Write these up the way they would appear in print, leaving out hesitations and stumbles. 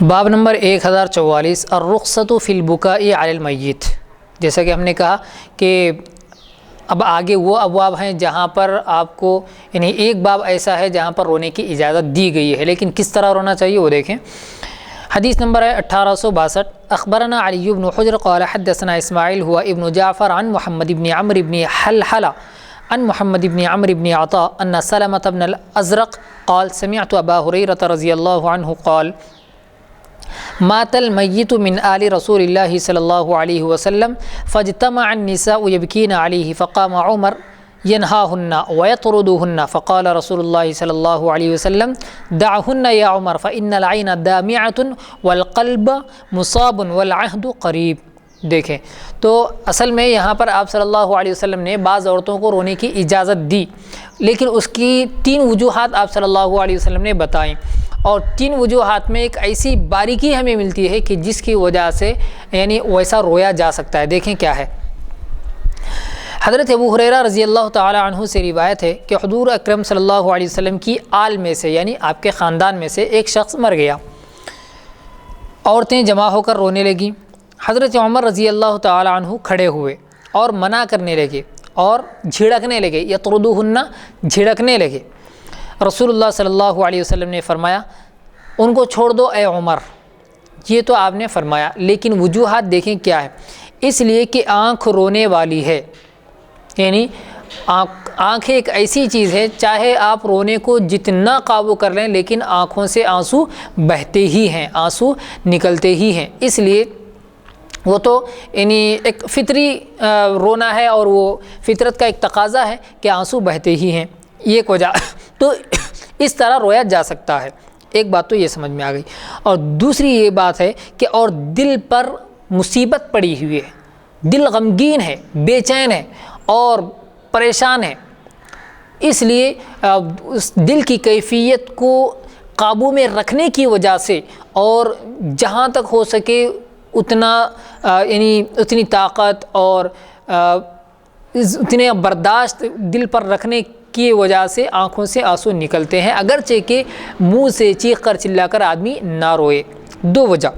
باب نمبر 1044 الرخصۃ فی البکاء علی المیت۔ جیسا کہ ہم نے کہا کہ اب آگے وہ ابواب ہیں جہاں پر آپ کو یعنی ایک باب ایسا ہے جہاں پر رونے کی اجازت دی گئی ہے، لیکن کس طرح رونا چاہیے وہ دیکھیں۔ حدیث نمبر ہے 1862 اخبرنا علی بن حجر قال حدثنا اسماعیل هو ابن جعفر عن محمد بن عمرو بن حلحلة عن محمد بن عمرو بن عطاء ان سلمة بن الازرق قال سمعت ابا هريرة رضی اللہ عنہ قال مات المیت من آل رسول اللہ صلی اللہ علیہ وسلم فاجتمع النساء يبكين عليه فقام عمر ينهاهن ويطردهن فقال رسول الله صلی اللہ علیہ وسلم دعهن يا عمر فإن العين دامعة والقلب مصاب والعهد قریب۔ دیکھیں تو اصل میں یہاں پر آپ صلی اللہ علیہ وسلم نے بعض عورتوں کو رونے کی اجازت دی، لیکن اس کی 3 وجوہات آپ صلی اللہ علیہ وسلم نے بتائیں، اور 3 وجوہات میں ایک ایسی باریکی ہمیں ملتی ہے کہ جس کی وجہ سے یعنی ویسا رویا جا سکتا ہے۔ دیکھیں کیا ہے۔ حضرت ابو ہریرہ رضی اللہ تعالی عنہ سے روایت ہے کہ حضور اکرم صلی اللہ علیہ وسلم کی آل میں سے یعنی آپ کے خاندان میں سے ایک شخص مر گیا، عورتیں جمع ہو کر رونے لگیں۔ حضرت عمر رضی اللہ تعالی عنہ کھڑے ہوئے اور منع کرنے لگے اور جھڑکنے لگے، یطردوہن جھڑکنے لگے۔ رسول اللہ صلی اللہ علیہ وسلم نے فرمایا ان کو چھوڑ دو اے عمر، یہ تو آپ نے فرمایا، لیکن وجوہات دیکھیں کیا ہے۔ اس لیے کہ آنکھ رونے والی ہے، یعنی آنکھیں ایک ایسی چیز ہے چاہے آپ رونے کو جتنا قابو کر لیں لیکن آنکھوں سے آنسو بہتے ہی ہیں، آنسو نکلتے ہی ہیں، اس لیے وہ تو یعنی ایک فطری رونا ہے اور وہ فطرت کا ایک تقاضا ہے کہ آنسو بہتے ہی ہیں، یہ ایک وجہ تو اس طرح رویا جا سکتا ہے۔ ایک بات تو یہ سمجھ میں آ گئی، اور دوسری یہ بات ہے کہ اور دل پر مصیبت پڑی ہوئی ہے، دل غمگین ہے، بے چین ہے اور پریشان ہے، اس لیے اس دل کی کیفیت کو قابو میں رکھنے کی وجہ سے اور جہاں تک ہو سکے اتنا یعنی اتنی طاقت اور اتنے برداشت دل پر رکھنے کی وجہ سے آنکھوں سے آنسو نکلتے ہیں، اگرچہ کہ منہ سے چیخ کر چلا کر آدمی نہ روئے۔ 2 وجہ۔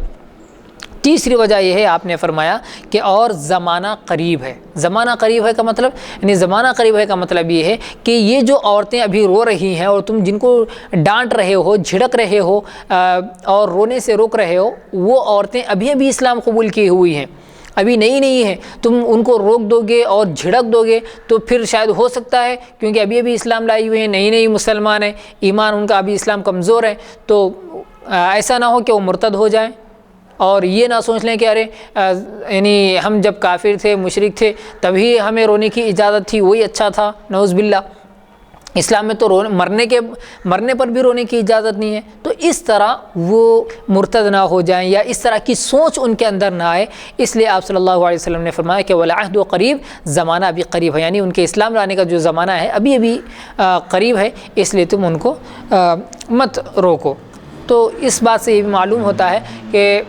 تیسری وجہ یہ ہے آپ نے فرمایا کہ اور زمانہ قریب ہے۔ زمانہ قریب ہے کا مطلب یعنی زمانہ قریب ہے کا مطلب یہ ہے کہ یہ جو عورتیں ابھی رو رہی ہیں اور تم جن کو ڈانٹ رہے ہو، جھڑک رہے ہو اور رونے سے روک رہے ہو، وہ عورتیں ابھی اسلام قبول کی ہوئی ہیں، ابھی نئی ہیں، تم ان کو روک دو گے اور جھڑک دو گے تو پھر شاید ہو سکتا ہے کیونکہ ابھی اسلام لائی ہوئے ہیں، نئی مسلمان ہیں، ایمان ان کا ابھی اسلام کمزور ہے، تو ایسا نہ ہو کہ وہ مرتد ہو جائیں اور یہ نہ سوچ لیں کہ ارے یعنی ہم جب کافر تھے، مشرک تھے تبھی ہمیں رونے کی اجازت تھی، وہی اچھا تھا، نعوذ باللہ، اسلام میں تو مرنے پر بھی رونے کی اجازت نہیں ہے، تو اس طرح وہ مرتد نہ ہو جائیں یا اس طرح کی سوچ ان کے اندر نہ آئے، اس لیے آپ صلی اللہ علیہ وسلم نے فرمایا کہ والعہد قریب، زمانہ ابھی قریب ہے، یعنی ان کے اسلام لانے کا جو زمانہ ہے ابھی قریب ہے، اس لیے تم ان کو مت روکو۔ تو اس بات سے یہ بھی معلوم ہوتا ہے کہ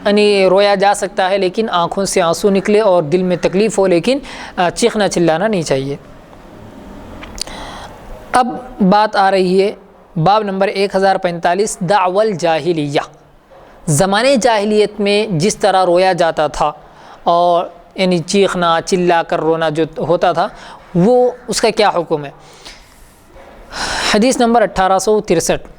یعنی رویا جا سکتا ہے لیکن آنکھوں سے آنسو نکلے اور دل میں تکلیف ہو، لیکن چیخنا چلانا نہیں چاہیے۔ اب بات آ رہی ہے باب نمبر 1045 دعوی الجاہلیہ۔ زمانے جاہلیت میں جس طرح رویا جاتا تھا اور یعنی چیخنا چلا کر رونا جو ہوتا تھا وہ اس کا کیا حکم ہے۔ حدیث نمبر 1863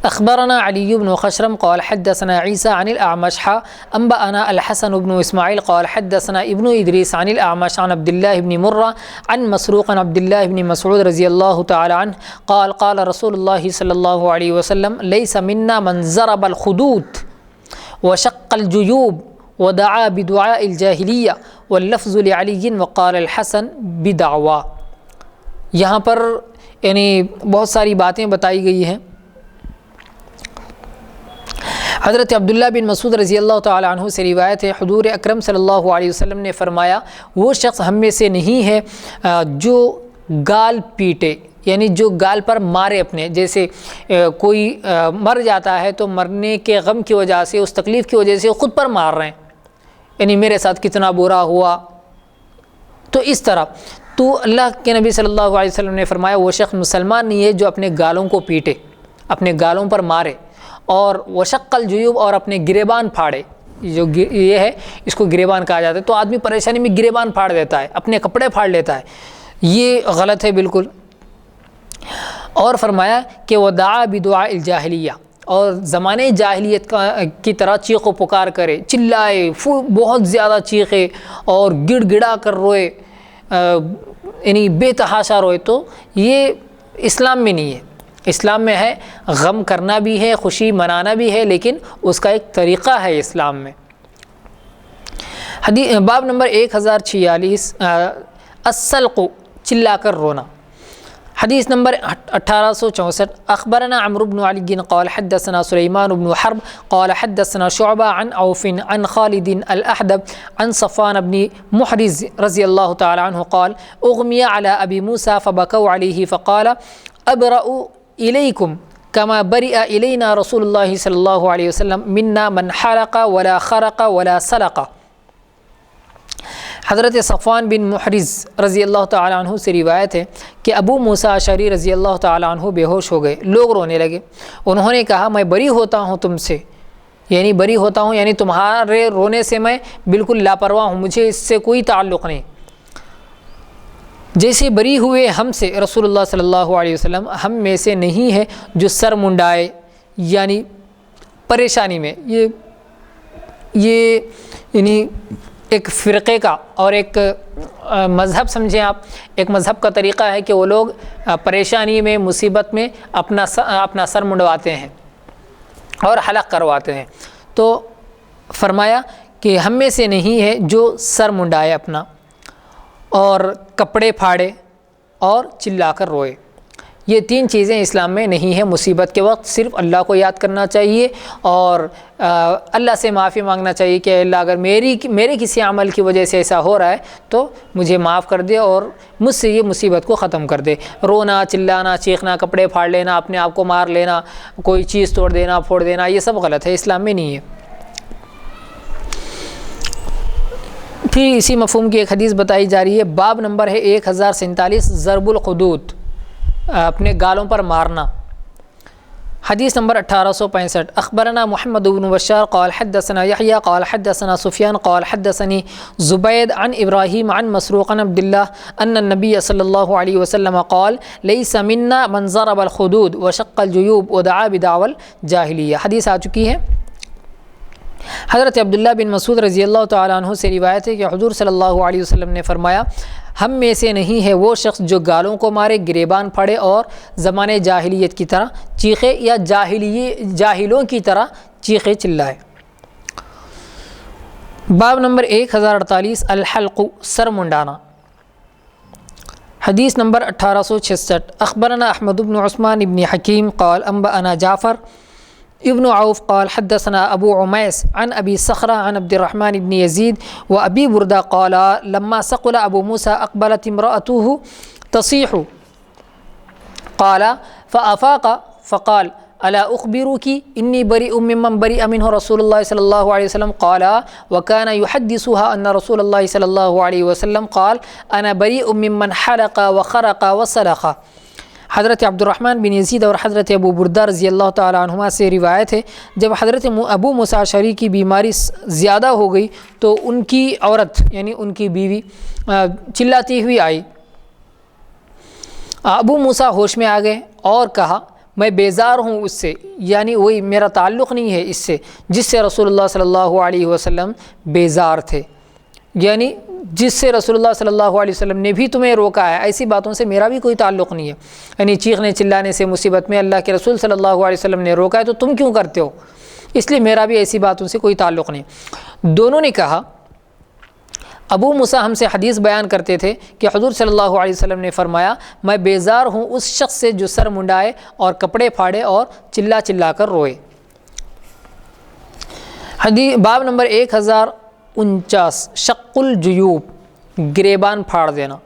اخبرنا علی بن خشرم قال حدثنا عیسى عن الاعمش انبأنا الحسن بن اسماعیل قال حدثنا ابن ادریس عن الاعمش عن عبد الله بن مرة عن مسروق عن عبد الله بن مسعود رضی اللہ تعالی عنہ قال قال رسول اللہ صلی اللہ علیہ وسلم ليس منا من ضرب الخدود وشق الجيوب ودعا بدعاء الجاہلیہ واللفظ لعلی وقال الحسن بدعوا۔ یہاں پر یعنی بہت ساری باتیں بتائی گئی ہیں۔ حضرت عبداللہ بن مسعود رضی اللہ تعالی عنہ سے روایت ہے حضور اکرم صلی اللہ علیہ وسلم نے فرمایا وہ شخص ہم میں سے نہیں ہے جو گال پیٹے، یعنی جو گال پر مارے اپنے، جیسے کوئی مر جاتا ہے تو مرنے کے غم کی وجہ سے، اس تکلیف کی وجہ سے خود پر مار رہے ہیں، یعنی میرے ساتھ کتنا برا ہوا، تو اس طرح تو اللہ کے نبی صلی اللہ علیہ وسلم نے فرمایا وہ شخص مسلمان نہیں ہے جو اپنے گالوں کو پیٹے، اپنے گالوں پر مارے اور وشق الجیوب اور اپنے گریبان پھاڑے. جو یہ ہے اس کو گریبان کہا جاتا ہے. تو آدمی پریشانی میں گریبان پھاڑ دیتا ہے, اپنے کپڑے پھاڑ لیتا ہے, یہ غلط ہے بالکل. اور فرمایا کہ ودعا بدعاء الجاہلیہ, اور زمانے جاہلیت کی طرح چیخ و پکار کرے, چلائے, بہت زیادہ چیخے اور گڑ گڑا کر روئے, یعنی بے تحاشا روئے, تو یہ اسلام میں نہیں ہے. اسلام میں ہے غم کرنا بھی ہے, خوشی منانا بھی ہے, لیکن اس کا ایک طریقہ ہے اسلام میں. باب نمبر 1046 السلق, چلا کر رونا. حدیث نمبر 1864 اخبرنا عمرو بن علی قال حدثنا سلیمان بن حرب قال حدثنا شعبہ عن عوف عن خالد الاحدب عن صفوان بن محرز رضی اللہ تعالی عنہ قال اغمی علی ابی موسیٰ فبکوا علیہ فقال ابرأ الیکم کما برئ الینا رسول اللہ صلی اللہ علیہ وسلم منا من حلق ولا خرق ولا سلق. حضرت صفوان بن محرز رضی اللہ تعالیٰ عنہ سے روایت ہے کہ ابو موسیٰ اشعری رضی اللہ تعالیٰ عنہ بے ہوش ہو گئے, لوگ رونے لگے. انہوں نے کہا میں بری ہوتا ہوں تم سے, یعنی بری ہوتا ہوں یعنی تمہارے رونے سے میں بالکل لاپرواہ ہوں, مجھے اس سے کوئی تعلق نہیں. جیسے بری ہوئے ہم سے رسول اللہ صلی اللہ علیہ وسلم, ہم میں سے نہیں ہے جو سر منڈائے یعنی پریشانی میں. یہ یعنی ایک فرقے کا اور ایک مذہب سمجھیں آپ, ایک مذہب کا طریقہ ہے کہ وہ لوگ پریشانی میں مصیبت میں اپنا سر منڈواتے ہیں اور حلق کرواتے ہیں. تو فرمایا کہ ہم میں سے نہیں ہے جو سر منڈائے اپنا اور کپڑے پھاڑے اور چلا کر روئے. یہ تین چیزیں اسلام میں نہیں ہیں. مصیبت کے وقت صرف اللہ کو یاد کرنا چاہیے اور اللہ سے معافی مانگنا چاہیے کہ اللہ اگر میرے کسی عمل کی وجہ سے ایسا ہو رہا ہے تو مجھے معاف کر دے اور مجھ سے یہ مصیبت کو ختم کر دے. رونا, چلانا, چیخنا, کپڑے پھاڑ لینا, اپنے آپ کو مار لینا, کوئی چیز توڑ دینا, پھوڑ دینا, یہ سب غلط ہے, اسلام میں نہیں ہے. پھر اسی مفہوم کی ایک حدیث بتائی جا رہی ہے. باب نمبر ہے 1047 ضرب الخدود, اپنے گالوں پر مارنا. حدیث نمبر 1865 اخبرنا محمد بن بشار قال حدثنا يحيى قال حدثنا سفيان قال حدثني زبيد عن ابراهيم عن مسروق عن عبد الله ان النبي صلى الله عليه وسلم قال ليس منا من ضرب الخدود وشق الجيوب ودعا بدعوى الجاهليه. حدیث آ چکی ہے. حضرت عبداللہ بن مسعود رضی اللہ تعالیٰ عنہ سے روایت ہے کہ حضور صلی اللہ علیہ وسلم نے فرمایا ہم میں سے نہیں ہے وہ شخص جو گالوں کو مارے, گریبان پھاڑے اور زمانے جاہلیت کی طرح چیخے یا جاہلوں کی طرح چیخے چلائے. باب نمبر 1048 الحلق, سر منڈانا. حدیث نمبر 1866 اخبرنا احمد بن عثمان بن حکیم قال انبأنا جعفر ابن عوف قال حدثنا ابو عمیس عن ابی صخرہ عن عبد الرحمن بن یزید و ابی بردہ قال لما ثقل ابو موسیٰ اقبلت امرأته تصیح قال فافاق فقال الا اخبرك انی بریء ممن بریء منه رسول اللہ صلی اللہ علیہ وسلم قال وكان يحدثها ان رسول اللہ صلی اللہ علیہ وسلم قال انا بریء ممن حلق وخرق وسلخ. حضرت عبد الرحمن بن یزید اور حضرت ابو بردہ رضی اللہ تعالیٰ عنہما سے روایت ہے جب حضرت ابو موسیٰ اشعری کی بیماری زیادہ ہو گئی تو ان کی عورت یعنی ان کی بیوی چلاتی ہوئی آئی. ابو موسیٰ ہوش میں آ گئے اور کہا میں بیزار ہوں اس سے, یعنی وہی میرا تعلق نہیں ہے اس سے جس سے رسول اللہ صلی اللہ علیہ وسلم بیزار تھے, یعنی جس سے رسول اللہ صلی اللہ علیہ وسلم نے بھی تمہیں روکا ہے, ایسی باتوں سے میرا بھی کوئی تعلق نہیں ہے. یعنی چیخنے چلانے سے مصیبت میں اللہ کے رسول صلی اللہ علیہ وسلم نے روکا ہے تو تم کیوں کرتے ہو, اس لیے میرا بھی ایسی باتوں سے کوئی تعلق نہیں. دونوں نے کہا ابو موسیٰ ہم سے حدیث بیان کرتے تھے کہ حضور صلی اللہ علیہ وسلم نے فرمایا میں بیزار ہوں اس شخص سے جو سر منڈائے اور کپڑے پھاڑے اور چلا کر روئے. حدیث باب نمبر 1049 شق الجیوب, گریبان پھاڑ دینا.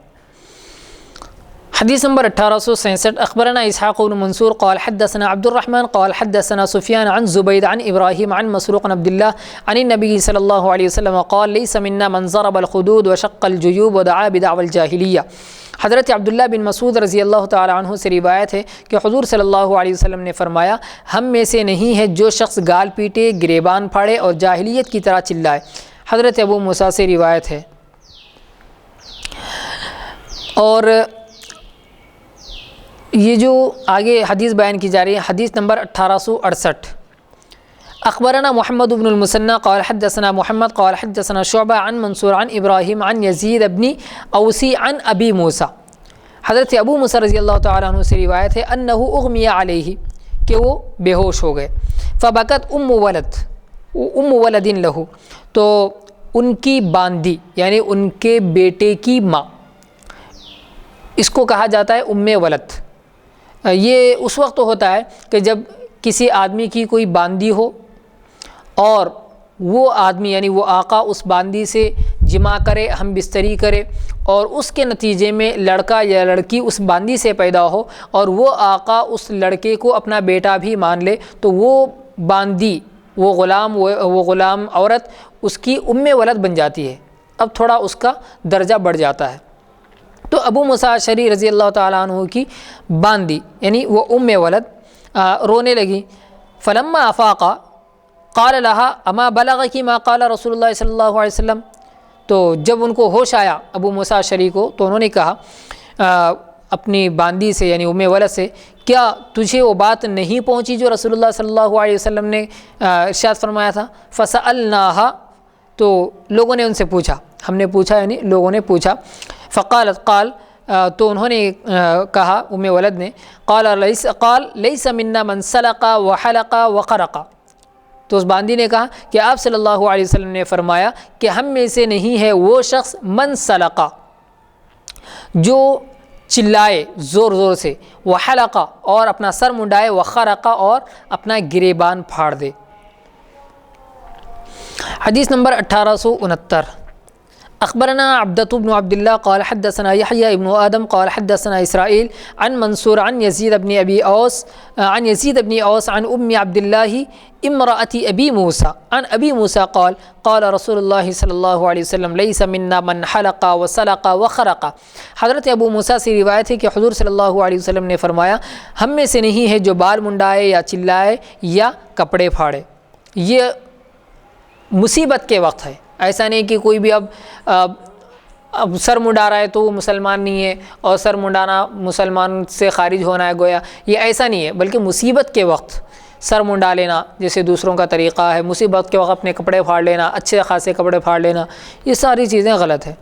حدیث نمبر 1867 اخبرنا اسحاق بن منصور قال حدثنا عبد الرحمن قال حدثنا سفيان عن زبيد عن ابراهيم عن مسروق عن عبد الله عن النبي صلى الله عليه وسلم قال ليس منا من ضرب الخدود وشق الجيوب ودعا بدعوى الجاهليه. حضرت عبداللہ بن مسعود رضی اللہ تعالی عنہ سے روایت ہے کہ حضور صلی اللہ علیہ وسلم نے فرمایا ہم میں سے نہیں ہے جو شخص گال پیٹے، گریبان پھاڑے اور جاہلیت کی طرح چلائے۔ حضرت ابو موسیٰ سے روایت ہے۔ اور یہ جو آگے حدیث بیان کی جا رہی ہے، حدیث نمبر 1868، اخبرنا محمد بن المثنى قال حدثنا محمد قال حدثنا شعبہ عن منصور عن ابراہیم عن یزید بن اوسی عن ابی موسیٰ۔ حضرت ابو موسیٰ رضی اللہ تعالیٰ عنہ سے روایت ہے انہ اغمی علیہ، کہ وہ بے ہوش ہو گئے، فبکت ام ولد لہ، تو ان کی باندی یعنی ان کے بیٹے کی ماں، اس کو کہا جاتا ہے ام ولد۔ یہ اس وقت ہوتا ہے کہ جب کسی آدمی کی کوئی باندی ہو اور وہ آدمی یعنی وہ آقا اس باندی سے جمع کرے، ہم بستری کرے، اور اس کے نتیجے میں لڑکا یا لڑکی اس باندی سے پیدا ہو اور وہ آقا اس لڑکے کو اپنا بیٹا بھی مان لے، تو وہ باندی، وہ غلام عورت اس کی ام ولد بن جاتی ہے۔ اب تھوڑا اس کا درجہ بڑھ جاتا ہے۔ تو ابو موسیٰ اشعری رضی اللہ تعالیٰ عنہ کی باندی یعنی وہ ام ولد رونے لگی، فلما افاقا قال لها اما بلغکی ما قال رسول اللہ صلی اللہ علیہ وسلم، تو جب ان کو ہوش آیا ابو موسیٰ اشعری کو، تو انہوں نے کہا اپنی باندی سے یعنی ام ولد سے، کیا تجھے وہ بات نہیں پہنچی جو رسول اللہ صلی اللہ علیہ وسلم نے ارشاد فرمایا تھا؟ فسألناها، تو لوگوں نے ان سے پوچھا، ہم نے پوچھا یعنی لوگوں نے پوچھا، قال تو انہوں نے کہا ام ولد نے، قال لیس منا من سلق وحلق وقرق، تو اس باندی نے کہا کہ آپ صلی اللہ علیہ وسلم نے فرمایا کہ ہم میں سے نہیں ہے وہ شخص من سلق، جو چلائے زور زور سے، وحلق اور اپنا سر منڈائے، وخرق اور اپنا گریبان پھاڑ دے۔ حدیث نمبر 1869، اخبرنا عبدۃ بن عبد اللہ قال حدثنا یحییٰ ابن آدم قال حدثنا اسرائیل عن منصور عن یزید بن اوس عن ام عبد اللہ امرأة ابی موسیٰ عن ابی موسیٰ قال قال رسول اللہ صلی اللہ علیہ وسلم لیس منا من حلق وسلق وخرق۔ حضرت ابو موسیٰ سے روایت ہے کہ حضور صلی اللہ علیہ وسلم نے فرمایا ہم میں سے نہیں ہے جو بال منڈائے یا چلائے یا کپڑے پھاڑے۔ یہ مصیبت کے وقت ہے، ایسا نہیں کہ کوئی بھی اب سر منڈا رہا ہے تو وہ مسلمان نہیں ہے اور سر منڈانا مسلمان سے خارج ہونا ہے گویا، یہ ایسا نہیں ہے، بلکہ مصیبت کے وقت سر منڈا لینا جیسے دوسروں کا طریقہ ہے، مصیبت کے وقت اپنے کپڑے پھاڑ لینا، اچھے خاصے کپڑے پھاڑ لینا، یہ ساری چیزیں غلط ہیں۔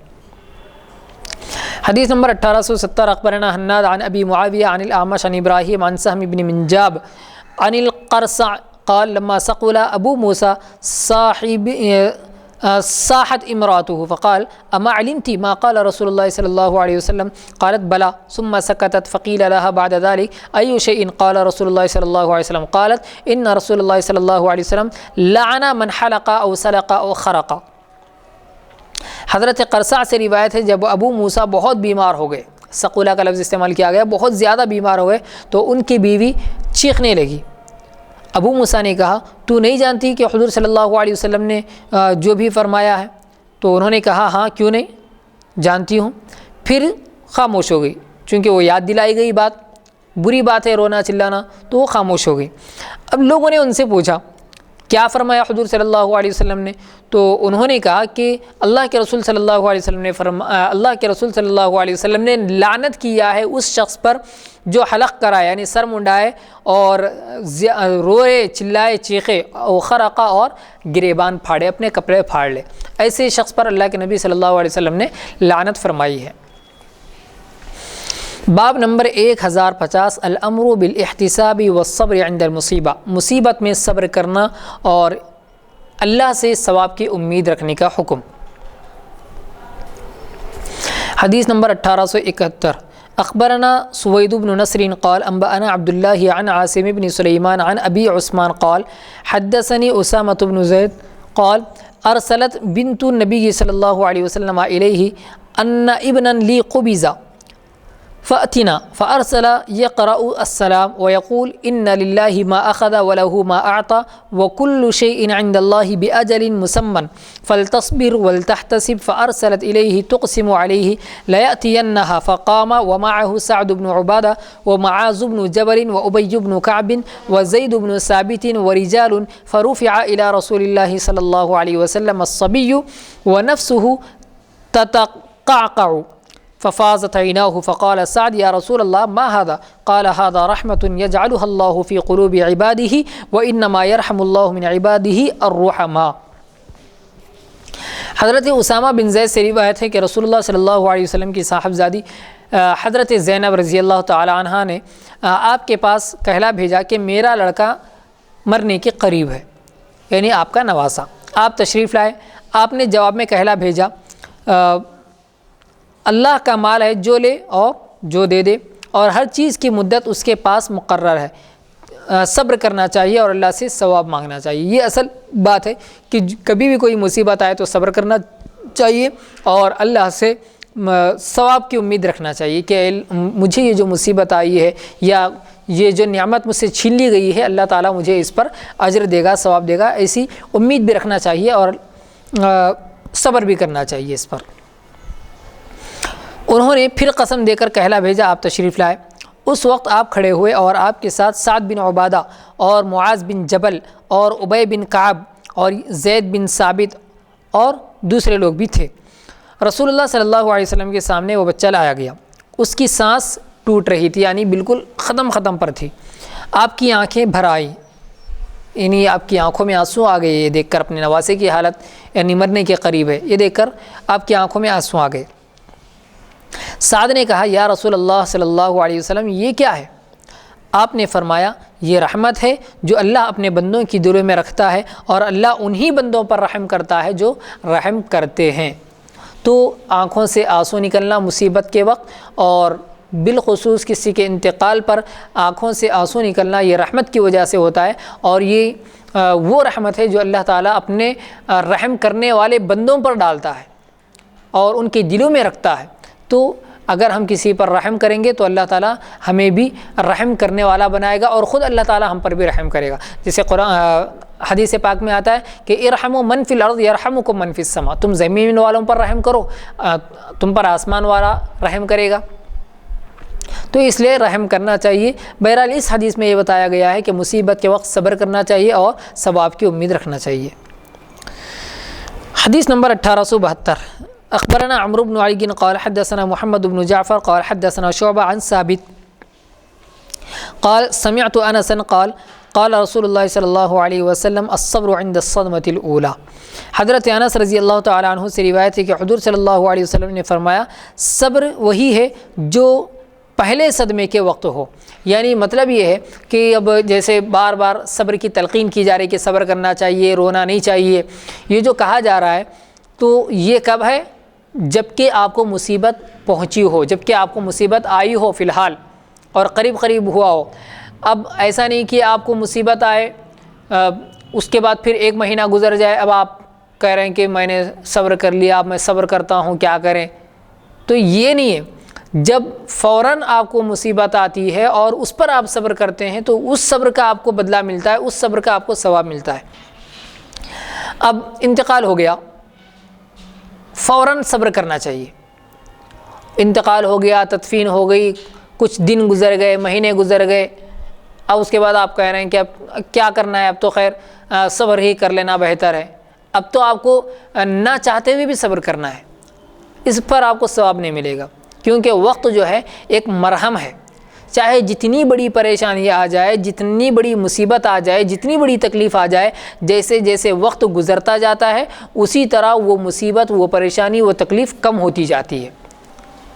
حدیث نمبر 1870، اخبرنا حناد عن ابی معاویہ عن الاعمش عن ابراہیم عن سہم بن منجاب عن القرصع قال لما ثقل ابو موسیٰ صاحت امراته فقال اما علمت ما قال رسول الله صلى الله عليه وسلم؟ قالت بلى، ثم سكتت فقيل لها بعد ذلك اي شيء قال رسول الله صلى الله عليه وسلم؟ قالت ان رسول الله صلى الله عليه وسلم لعن من حلق او سلق او خرق۔ حضرت قرصع سے روایت ہے جب ابو موسیٰ بہت بیمار ہو گئے، ثقولہ کا لفظ استعمال کیا گیا، بہت زیادہ بیمار ہو گئے، تو ان کی بیوی چیخنے لگی۔ ابو موسیٰ نے کہا تو نہیں جانتی کہ حضور صلی اللہ علیہ وسلم نے جو بھی فرمایا ہے؟ تو انہوں نے کہا ہاں کیوں نہیں، جانتی ہوں۔ پھر خاموش ہو گئی، چونکہ وہ یاد دلائی گئی بات، بری بات ہے رونا چلانا، تو وہ خاموش ہو گئی۔ اب لوگوں نے ان سے پوچھا کیا فرمایا حضور صلی اللہ علیہ وسلم نے؟ تو انہوں نے کہا کہ اللہ کے رسول صلی اللہ علیہ وسلم نے لعنت کیا ہے اس شخص پر جو حلق کرائے یعنی سر منڈائے اور روئے چلائے چیخے، خرقہ اور گریبان پھاڑے، اپنے کپڑے پھاڑ لے، ایسے شخص پر اللہ کے نبی صلی اللہ علیہ وسلم نے لعنت فرمائی ہے۔ باب نمبر 1050، الامر بالاحتساب والصبر عند المصیبہ، مصیبت میں صبر کرنا اور اللہ سے ثواب کی امید رکھنے کا حکم۔ حدیث نمبر 1871، اخبرنا سوید بن نصر قال انبأنا عبد الله عن عاصم بن سلیمان عن ابی عثمان قال حدثني اسامة بن زید قال ارسلت بنت النبی صلی اللہ علیہ وسلم الیہ ان ابنا لی قبض فأتنا فأرسل يقرأ السلام ويقول إن لله ما أخذ وله ما أعطى وكل شيء عند الله بأجل مسمى فلتصبر ولتحتسب. فأرسلت إليه تقسم عليه ليأتينها فقام ومعه سعد بن عبادة ومعاذ بن جبل وأبي بن كعب وزيد بن ثابت ورجال فرفع إلى رسول الله صلى الله عليه وسلم الصبي ونفسه تتقعقع ففاضت عيناه فقال سعد يا رسول الله ما هذا؟ قال هذا رحمة يجعلها الله في قلوب عباده وإنما يرحم الله من عباده الرحماء. حضرت اسامہ بن زید سے روایت ہے کہ رسول اللہ صلی اللہ علیہ وسلم کی صاحبزادی حضرت زینب رضی اللہ تعالی عنہا نے آپ کے پاس کہلا بھیجا کہ میرا لڑکا مرنے کے قریب ہے، یعنی آپ کا نواسہ. آپ تشریف لائے. آپ نے جواب میں کہلا بھیجا اللہ کا مال ہے، جو لے اور جو دے دے، اور ہر چیز کی مدت اس کے پاس مقرر ہے. صبر کرنا چاہیے اور اللہ سے ثواب مانگنا چاہیے. یہ اصل بات ہے کہ کبھی بھی کوئی مصیبت آئے تو صبر کرنا چاہیے اور اللہ سے ثواب کی امید رکھنا چاہیے کہ مجھے یہ جو مصیبت آئی ہے یا یہ جو نعمت مجھ سے چھین لی گئی ہے اللہ تعالیٰ مجھے اس پر اجر دے گا، ثواب دے گا. ایسی امید بھی رکھنا چاہیے اور صبر بھی کرنا چاہیے اس پر. انہوں نے پھر قسم دے کر کہلا بھیجا. آپ تشریف لائے. اس وقت آپ کھڑے ہوئے اور آپ کے ساتھ سعد بن عبادہ اور معاذ بن جبل اور ابی بن کعب اور زید بن ثابت اور دوسرے لوگ بھی تھے. رسول اللہ صلی اللہ علیہ وسلم کے سامنے وہ بچہ لایا گیا. اس کی سانس ٹوٹ رہی تھی، یعنی بالکل ختم پر تھی. آپ کی آنکھیں بھر آئیں، یعنی آپ کی آنکھوں میں آنسو آ گئے یہ دیکھ کر اپنے نواسے کی حالت یعنی مرنے کے قریب ہے. یہ دیکھ کر آپ کی آنکھوں میں آنسو آ گئے. سعد نے کہا یا رسول اللہ صلی اللہ علیہ وسلم یہ کیا ہے؟ آپ نے فرمایا یہ رحمت ہے جو اللہ اپنے بندوں کی دلوں میں رکھتا ہے اور اللہ انہی بندوں پر رحم کرتا ہے جو رحم کرتے ہیں. تو آنکھوں سے آنسو نکلنا مصیبت کے وقت اور بالخصوص کسی کے انتقال پر آنکھوں سے آنسو نکلنا یہ رحمت کی وجہ سے ہوتا ہے، اور یہ وہ رحمت ہے جو اللہ تعالیٰ اپنے رحم کرنے والے بندوں پر ڈالتا ہے اور ان کے دلوں میں رکھتا ہے. تو اگر ہم کسی پر رحم کریں گے تو اللہ تعالیٰ ہمیں بھی رحم کرنے والا بنائے گا اور خود اللہ تعالیٰ ہم پر بھی رحم کرے گا. جسے قرآن حدیث پاک میں آتا ہے کہ ارحموا من فی الارض یرحمکم من فی السماء، تم زمین والوں پر رحم کرو تم پر آسمان والا رحم کرے گا. تو اس لیے رحم کرنا چاہیے. بہرحال اس حدیث میں یہ بتایا گیا ہے کہ مصیبت کے وقت صبر کرنا چاہیے اور ثواب کی امید رکھنا چاہیے. حدیث نمبر 1872. اخبرنا عمرو بن علی قال حدثنا محمد بن جعفر قال حدثنا شعبہ عن ثابت قال سمعت انسا قال قال رسول اللہ صلی اللہ علیہ وسلم الصبر عند الصدمة الاولى. حضرت انس رضی اللہ تعالی عنہ سے روایت ہے کہ حضور صلی اللہ علیہ وسلم نے فرمایا صبر وہی ہے جو پہلے صدمے کے وقت ہو. یعنی مطلب یہ ہے کہ اب جیسے بار بار صبر کی تلقین کی جا رہی کہ صبر کرنا چاہیے، رونا نہیں چاہیے، یہ جو کہا جا رہا ہے تو یہ کب ہے؟ جب کہ آپ کو مصیبت پہنچی ہو، جب کہ آپ کو مصیبت آئی ہو فی الحال اور قریب ہوا ہو. اب ایسا نہیں کہ آپ کو مصیبت آئے اس کے بعد پھر 1 مہینہ گزر جائے، اب آپ کہہ رہے ہیں کہ میں نے صبر کر لیا، اب میں صبر کرتا ہوں، کیا کریں. تو یہ نہیں ہے. جب فوراً آپ کو مصیبت آتی ہے اور اس پر آپ صبر کرتے ہیں تو اس صبر کا آپ کو بدلہ ملتا ہے، اس صبر کا آپ کو ثواب ملتا ہے. اب انتقال ہو گیا، فوراً صبر کرنا چاہیے. انتقال ہو گیا، تدفین ہو گئی، کچھ دن گزر گئے، مہینے گزر گئے، اب اس کے بعد آپ کہہ رہے ہیں کہ اب کیا کرنا ہے، اب تو خیر صبر ہی کر لینا بہتر ہے. اب تو آپ کو نہ چاہتے ہوئے بھی صبر کرنا ہے. اس پر آپ کو ثواب نہیں ملے گا کیونکہ وقت جو ہے ایک مرہم ہے. چاہے جتنی بڑی پریشانی آ جائے، جتنی بڑی مصیبت آ جائے، جتنی بڑی تکلیف آ جائے، جیسے جیسے وقت گزرتا جاتا ہے اسی طرح وہ مصیبت، وہ پریشانی، وہ تکلیف کم ہوتی جاتی ہے.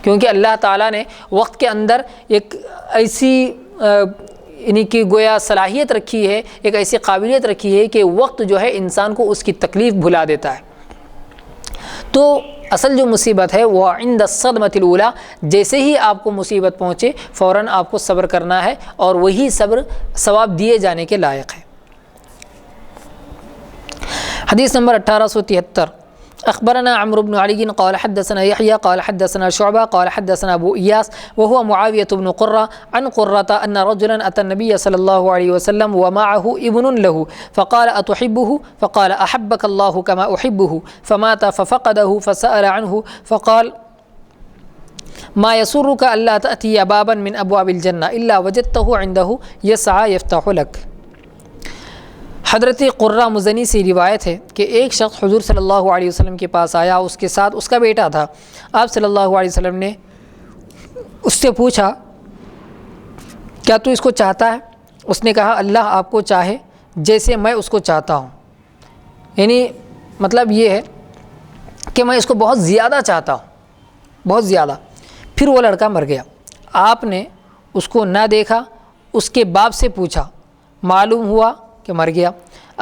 کیونکہ اللہ تعالیٰ نے وقت کے اندر ایک ایسی یعنی کہ گویا صلاحیت رکھی ہے، ایک ایسی قابلیت رکھی ہے کہ وقت جو ہے انسان کو اس کی تکلیف بھلا دیتا ہے. تو اصل جو مصیبت ہے وہ عند الصدمۃ الاولیٰ، جیسے ہی آپ کو مصیبت پہنچے فوراً آپ کو صبر کرنا ہے اور وہی صبر ثواب دیے جانے کے لائق ہے. حدیث نمبر 1873. اخبرنا عمرو بن علی قال حدثنا یحییٰ قال حدثنا شعبہ قال حدثنا ابو ایاس وهو معاویۃ بن قرہ عن قرة ان رجلا اتى النبي صلی اللہ علیہ وسلم ومعه ابن له فقال اتحبه فقال احبك الله كما احبه فمات ففقده فسأل عنه فقال ما يسرك الا تأتي بابا من ابواب الجنة الا وجدته عنده يسعى يفتح لك۔ حضرت قرہ مزنی سے روایت ہے کہ ایک شخص حضور صلی اللہ علیہ وسلم کے پاس آیا، اس کے ساتھ اس کا بیٹا تھا۔ آپ صلی اللہ علیہ وسلم نے اس سے پوچھا کیا تو اس کو چاہتا ہے؟ اس نے کہا اللہ آپ کو چاہے جیسے میں اس کو چاہتا ہوں، یعنی مطلب یہ ہے کہ میں اس کو بہت زیادہ چاہتا ہوں، بہت زیادہ۔ پھر وہ لڑکا مر گیا۔ آپ نے اس کو نہ دیکھا، اس کے باپ سے پوچھا، معلوم ہوا کہ مر گیا۔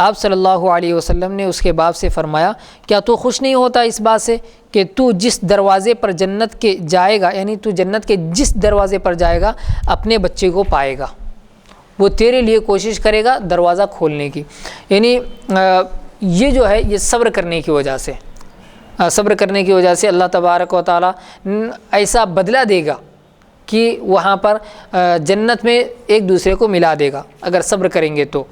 آپ صلی اللہ علیہ وسلم نے اس کے باپ سے فرمایا کیا تو خوش نہیں ہوتا اس بات سے کہ تو جس دروازے پر جنت کے جائے گا، یعنی تو جنت کے جس دروازے پر جائے گا اپنے بچے کو پائے گا، وہ تیرے لیے کوشش کرے گا دروازہ کھولنے کی۔ یعنی یہ جو ہے یہ صبر کرنے کی وجہ سے، صبر کرنے کی وجہ سے اللہ تبارک و تعالیٰ ایسا بدلہ دے گا کہ وہاں پر جنت میں ایک دوسرے کو ملا دے گا اگر صبر کریں گے تو۔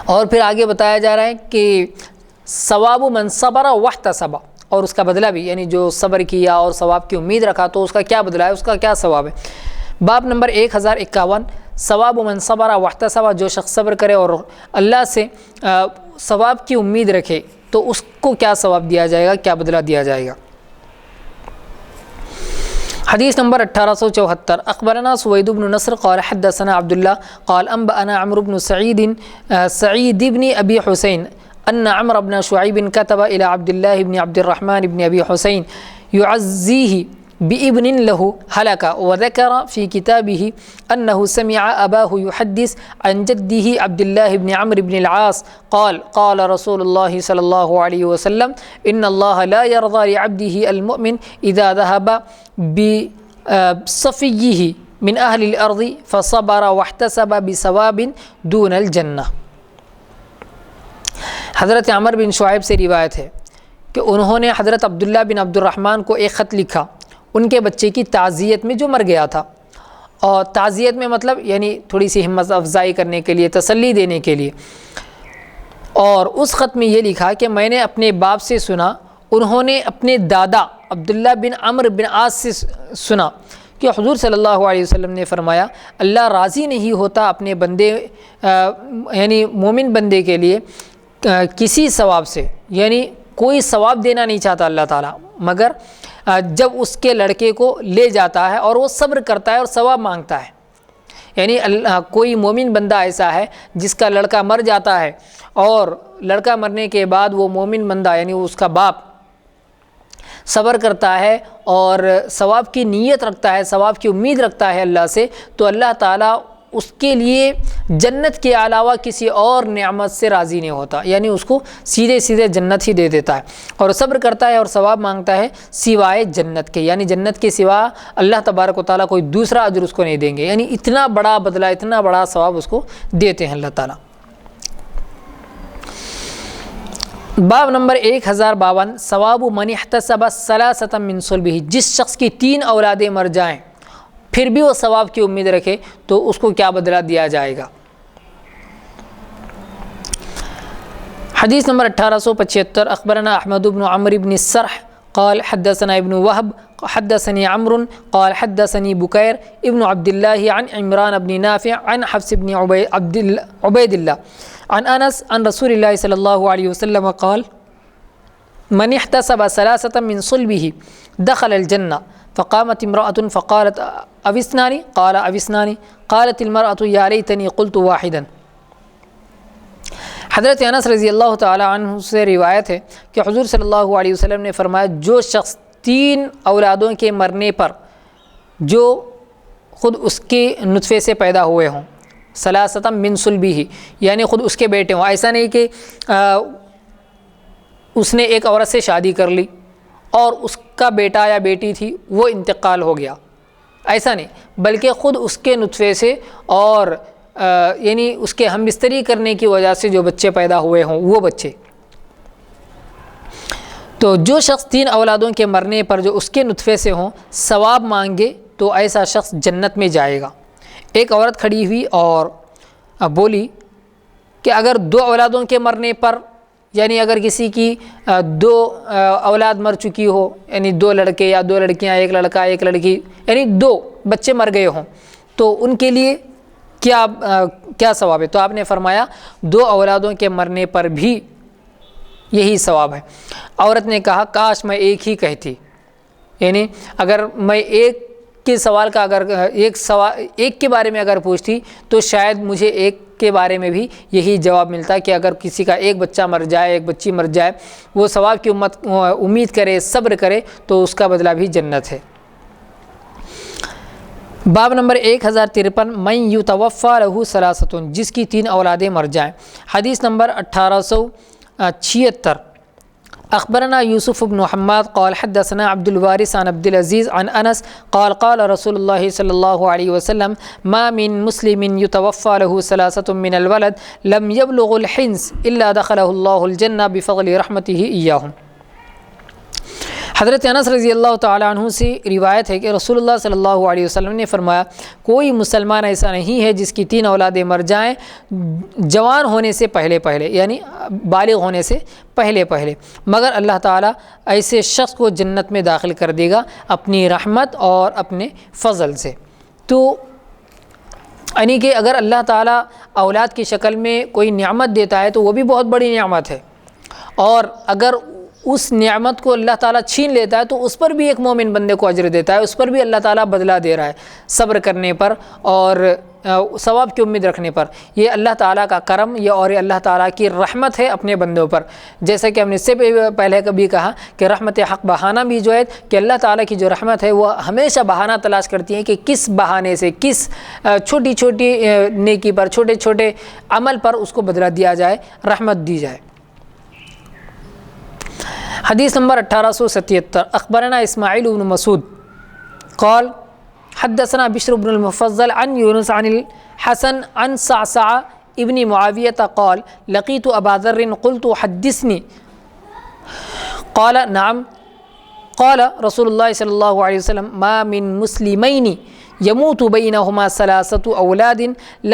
اور پھر آگے بتایا جا رہا ہے کہ ثواب من صبر واحتسب، اور اس کا بدلہ بھی، یعنی جو صبر کیا اور ثواب کی امید رکھا تو اس کا کیا بدلہ ہے، اس کا کیا ثواب ہے۔ باب نمبر 1051 ثواب من صبر واحتسب، جو شخص صبر کرے اور اللہ سے ثواب کی امید رکھے تو اس کو کیا ثواب دیا جائے گا، کیا بدلہ دیا جائے گا۔ حدیث نمبر 1874 اخبرنا سوید بن نصر قال حدثنا عبداللہ قال انبأنا عمرو بن سعید بن ابی حسین ان عمرو بن شعیب كتب الى عبد الله بن عبد الرحمن بن ابی حسین يعزيه بابن له هلك، وذكر في كتابه أنه سمع أباه يحدث عن جده عبد الله بن عمرو بن العاص قال قال رسول الله صلى الله عليه وسلم إن الله لا يرضى لعبده المؤمن إذا ذهب بصفيه من أهل الأرض فصبر واحتسب بثواب دون الجنة۔ حضرت عمر بن شعیب سے روایت ہے کہ انہوں نے حضرت عبداللہ بن عبد الرحمن کو ایک خط لکھا ان کے بچے کی تعزیت میں جو مر گیا تھا، اور تعزیت میں مطلب یعنی تھوڑی سی ہمت افزائی کرنے کے لیے، تسلی دینے کے لیے۔ اور اس خط میں یہ لکھا کہ میں نے اپنے باپ سے سنا، انہوں نے اپنے دادا عبداللہ بن عمرو بن عاص سے سنا کہ حضور صلی اللہ علیہ وسلم نے فرمایا اللہ راضی نہیں ہوتا اپنے بندے یعنی مومن بندے کے لیے کسی ثواب سے، یعنی کوئی ثواب دینا نہیں چاہتا اللہ تعالیٰ، مگر جب اس کے لڑکے کو لے جاتا ہے اور وہ صبر کرتا ہے اور ثواب مانگتا ہے۔ یعنی کوئی مومن بندہ ایسا ہے جس کا لڑکا مر جاتا ہے اور لڑکا مرنے کے بعد وہ مومن بندہ یعنی اس کا باپ صبر کرتا ہے اور ثواب کی نیت رکھتا ہے، ثواب کی امید رکھتا ہے اللہ سے، تو اللہ تعالیٰ اس کے لیے جنت کے علاوہ کسی اور نعمت سے راضی نہیں ہوتا، یعنی اس کو سیدھے سیدھے جنت ہی دے دیتا ہے، اور صبر کرتا ہے اور ثواب مانگتا ہے سوائے جنت کے، یعنی جنت کے سوا اللہ تبارک و تعالیٰ کوئی دوسرا اجر اس کو نہیں دیں گے، یعنی اتنا بڑا بدلہ، اتنا بڑا ثواب اس کو دیتے ہیں اللہ تعالیٰ۔ باب نمبر 1052 ثواب من احتسب ثلاثة من صلبہ، جس شخص کی 3 اولادیں مر جائیں پھر بھی وہ ثواب کی امید رکھے تو اس کو کیا بدلہ دیا جائے گا۔ حدیث نمبر 1875 اخبرنا احمد بن عمرو بن السرح قال حدثنا ابن وهب حدثني عمرو قال حدثني بكير ابن عبد الله عن عمران بن نافع عن حفص بن عبيد الله عن انس عن رسول الله صلى الله عليه وسلم قال من احتسب ثلاثة من صلبه دخل الجنة فقامت امرأة فقالت أوسناني قال أوسناني قالت المرأة يا ليتني قلت واحدا۔ حضرت انس رضی اللہ تعالی عنہ سے روایت ہے کہ حضور صلی اللہ علیہ وسلم نے فرمایا جو شخص 3 اولادوں کے مرنے پر جو خود اس کے نطفے سے پیدا ہوئے ہوں، ثلاثة من صلبہ یعنی خود اس کے بیٹے ہوں، ایسا نہیں کہ اس نے ایک عورت سے شادی کر لی اور اس کا بیٹا یا بیٹی تھی وہ انتقال ہو گیا، ایسا نہیں، بلکہ خود اس کے نطفے سے اور یعنی اس کے ہم بستری کرنے کی وجہ سے جو بچے پیدا ہوئے ہوں وہ بچے، تو جو شخص 3 اولادوں کے مرنے پر جو اس کے نطفے سے ہوں ثواب مانگے تو ایسا شخص جنت میں جائے گا۔ ایک عورت کھڑی ہوئی اور بولی کہ اگر 2 اولادوں کے مرنے پر، یعنی اگر کسی کی 2 اولاد مر چکی ہو، یعنی 2 لڑکے یا 2 لڑکیاں، 1 لڑکا 1 لڑکی، یعنی 2 بچے مر گئے ہوں، تو ان کے لیے کیا ثواب ہے؟ تو آپ نے فرمایا 2 اولادوں کے مرنے پر بھی یہی ثواب ہے۔ عورت نے کہا کاش میں ایک ہی کہتی، یعنی اگر میں ایک کے سوال کا اگر ایک کے بارے میں اگر پوچھتی تو شاید مجھے ایک کے بارے میں بھی یہی جواب ملتا کہ اگر کسی کا ایک بچہ مر جائے، ایک بچی مر جائے، وہ ثواب کی امید کرے، صبر کرے تو اس کا بدلہ بھی جنت ہے۔ باب نمبر 1053 من یتوفی لہ ثلاثۃ، جس کی 3 اولادیں مر جائیں۔ حدیث نمبر 1876 اخبرنا یوسف بن حماد قال حدثنا عبد الوارث عن عبد العزیز عن انس قال قال رسول اللہ صلی اللہ علیہ وسلم ما من مسلم یتوفی لہ ثلاثۃ من الولد لم یبلغ الحنس الا دخلہ اللہ الجنہ بفضل رحمتہ ایاہم۔ حضرت انس رضی اللہ تعالیٰ عنہ سے روایت ہے کہ رسول اللہ صلی اللہ علیہ وسلم نے فرمایا کوئی مسلمان ایسا نہیں ہے جس کی 3 اولادیں مر جائیں جوان ہونے سے پہلے یعنی بالغ ہونے سے پہلے مگر اللہ تعالیٰ ایسے شخص کو جنت میں داخل کر دے گا اپنی رحمت اور اپنے فضل سے۔ تو یعنی کہ اگر اللہ تعالیٰ اولاد کی شکل میں کوئی نعمت دیتا ہے تو وہ بھی بہت بڑی نعمت ہے، اور اگر اس نعمت کو اللہ تعالیٰ چھین لیتا ہے تو اس پر بھی ایک مومن بندے کو اجر دیتا ہے، اس پر بھی اللہ تعالیٰ بدلہ دے رہا ہے صبر کرنے پر اور ثواب کی امید رکھنے پر۔ یہ اللہ تعالیٰ کا کرم اور یہ اللہ تعالیٰ کی رحمت ہے اپنے بندوں پر، جیسا کہ ہم نے اس سے پہلے کبھی کہا کہ رحمت حق بہانہ بھی جو ہے کہ اللہ تعالیٰ کی جو رحمت ہے وہ ہمیشہ بہانہ تلاش کرتی ہے کہ کس بہانے سے، کس چھوٹی چھوٹی نیکی پر، چھوٹے چھوٹے عمل پر اس کو بدلہ دیا جائے، رحمت دی جائے۔ حدیث نمبر 1877 اخبرنا اسماعیل بن مسعود قال حدثنا بشر بن المفضل عن یونس عن الحسن عن صعصع ابن معاویہ قال لقیت ابا ذر قلت حدثني قال نعم قال رسول اللہ صلی اللہ علیہ وسلم ما من مسلمین يموت بينهما 3 اولاد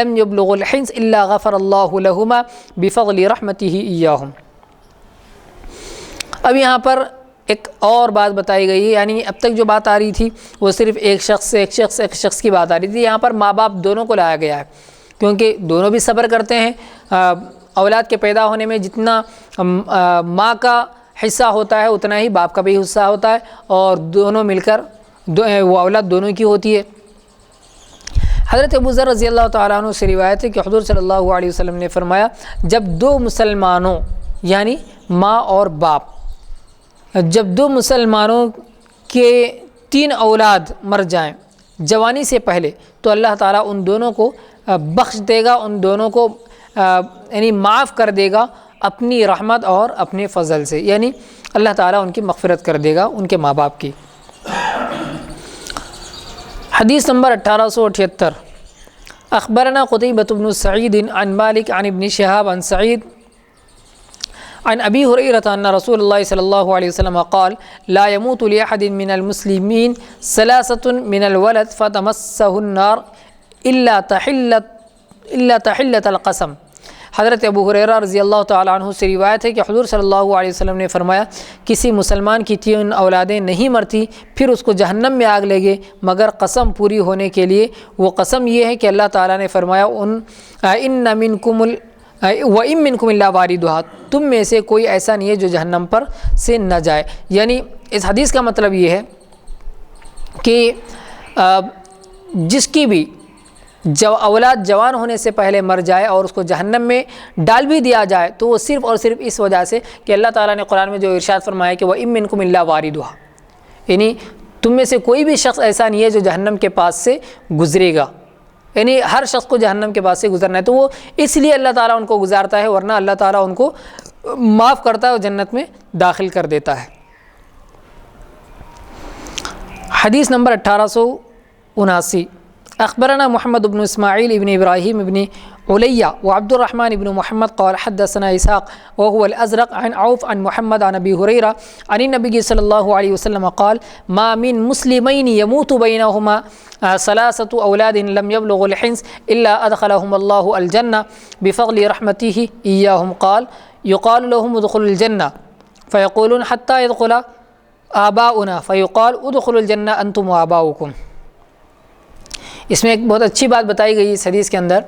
لم يبلغ الحنس الا غفر الله لهما بفضل رحمته اياهم۔ اب یہاں پر ایک اور بات بتائی گئی ہے، یعنی اب تک جو بات آ رہی تھی وہ صرف ایک شخص کی بات آ رہی تھی، یہاں پر ماں باپ دونوں کو لایا گیا ہے، کیونکہ دونوں بھی صبر کرتے ہیں۔ اولاد کے پیدا ہونے میں جتنا ماں کا حصہ ہوتا ہے اتنا ہی باپ کا بھی حصہ ہوتا ہے، اور دونوں مل کر وہ اولاد دونوں کی ہوتی ہے۔ حضرت ابو ذر رضی اللہ تعالیٰ عنہ سے روایت ہے کہ حضور صلی اللہ علیہ وسلم نے فرمایا جب 2 مسلمانوں یعنی ماں اور باپ، جب 2 مسلمانوں کے 3 اولاد مر جائیں جوانی سے پہلے تو اللہ تعالیٰ ان دونوں کو بخش دے گا، ان دونوں کو یعنی معاف کر دے گا اپنی رحمت اور اپنے فضل سے، یعنی اللہ تعالیٰ ان کی مغفرت کر دے گا ان کے ماں باپ کی۔ حدیث نمبر 1878 اخبرنا قتیبۃ بن سعید عن مالک عن ابن شہاب عن سعید عن ابی ہریرہ ان رسول اللہ صلی اللہ علیہ وسلم قال لا يموت لأحد من المسلمین 3 من الولد فتمسه النار الا تحلت القسم۔ حضرت ابو ہریرہ رضی اللہ تعالیٰ عنہ سے روایت ہے کہ حضور صلی اللہ علیہ وسلم نے فرمایا کسی مسلمان کی 3 اولادیں نہیں مرتی پھر اس کو جہنم میں آگ لگے مگر قسم پوری ہونے کے لیے۔ وہ قسم یہ ہے کہ اللہ تعالیٰ نے فرمایا ان منکم وَإِن مِّنكُمْ إِلَّا وَارِدُهَا، تم میں سے کوئی ایسا نہیں ہے جو جہنم پر سے نہ جائے۔ یعنی اس حدیث کا مطلب یہ ہے کہ جس کی بھی اولاد جوان ہونے سے پہلے مر جائے اور اس کو جہنم میں ڈال بھی دیا جائے تو وہ صرف اور صرف اس وجہ سے کہ اللہ تعالیٰ نے قرآن میں جو ارشاد فرمایا کہ وَإِن مِّنكُمْ إِلَّا وَارِدُهَا، یعنی تم میں سے کوئی بھی شخص ایسا نہیں ہے جو جہنم کے پاس سے گزرے گا، یعنی ہر شخص کو جہنم کے پاس سے گزرنا ہے، تو وہ اس لیے اللہ تعالیٰ ان کو گزارتا ہے، ورنہ اللہ تعالیٰ ان کو معاف کرتا ہے اور جنت میں داخل کر دیتا ہے۔ حدیث نمبر 1879 اخبرنا محمد بن اسماعیل ابن ابراہیم ابن عليّة وعبد الرحمن بن محمد قال حدثنا إسحاق وهو الأزرق عن عوف عن محمد عن أبي هريرة عن النبي صلى الله عليه وسلم قال ما من مسلمين يموت بينهما ثلاثة أولاد لم يبلغوا الحنس إلا أدخلهم الله الجنة بفضل رحمته إياهم قال يقال لهم ادخلوا الجنة فيقولون حتى يدخل آباؤنا فيقال ادخلوا الجنة أنتم وآباؤكم. اس میں ایک بہت اچھی بات بتائی گئی اس حدیث کے اندر.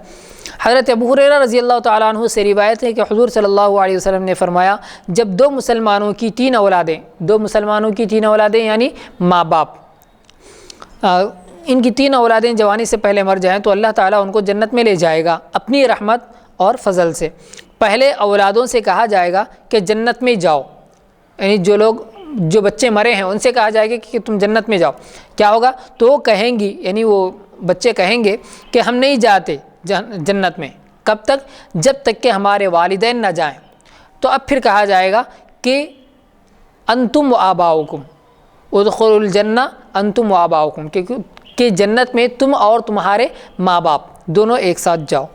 حضرت ابو ہریرہ رضی اللہ تعالیٰ عنہ سے روایت ہے کہ حضور صلی اللہ علیہ وسلم نے فرمایا جب دو مسلمانوں کی تین اولادیں یعنی ماں باپ، ان کی تین اولادیں جوانی سے پہلے مر جائیں تو اللہ تعالیٰ ان کو جنت میں لے جائے گا اپنی رحمت اور فضل سے. پہلے اولادوں سے کہا جائے گا کہ جنت میں جاؤ، یعنی جو بچے مرے ہیں ان سے کہا جائے گا کہ تم جنت میں جاؤ. کیا ہوگا؟ تو وہ کہیں گی، یعنی وہ بچے کہیں گے کہ ہم نہیں جاتے جنت میں. کب تک؟ جب تک کہ ہمارے والدین نہ جائیں. تو اب پھر کہا جائے گا کہ انتم و آباؤکم ادخلوا الجنہ انتم و آباؤکم، کہ جنت میں تم اور تمہارے ماں باپ دونوں ایک ساتھ جاؤ.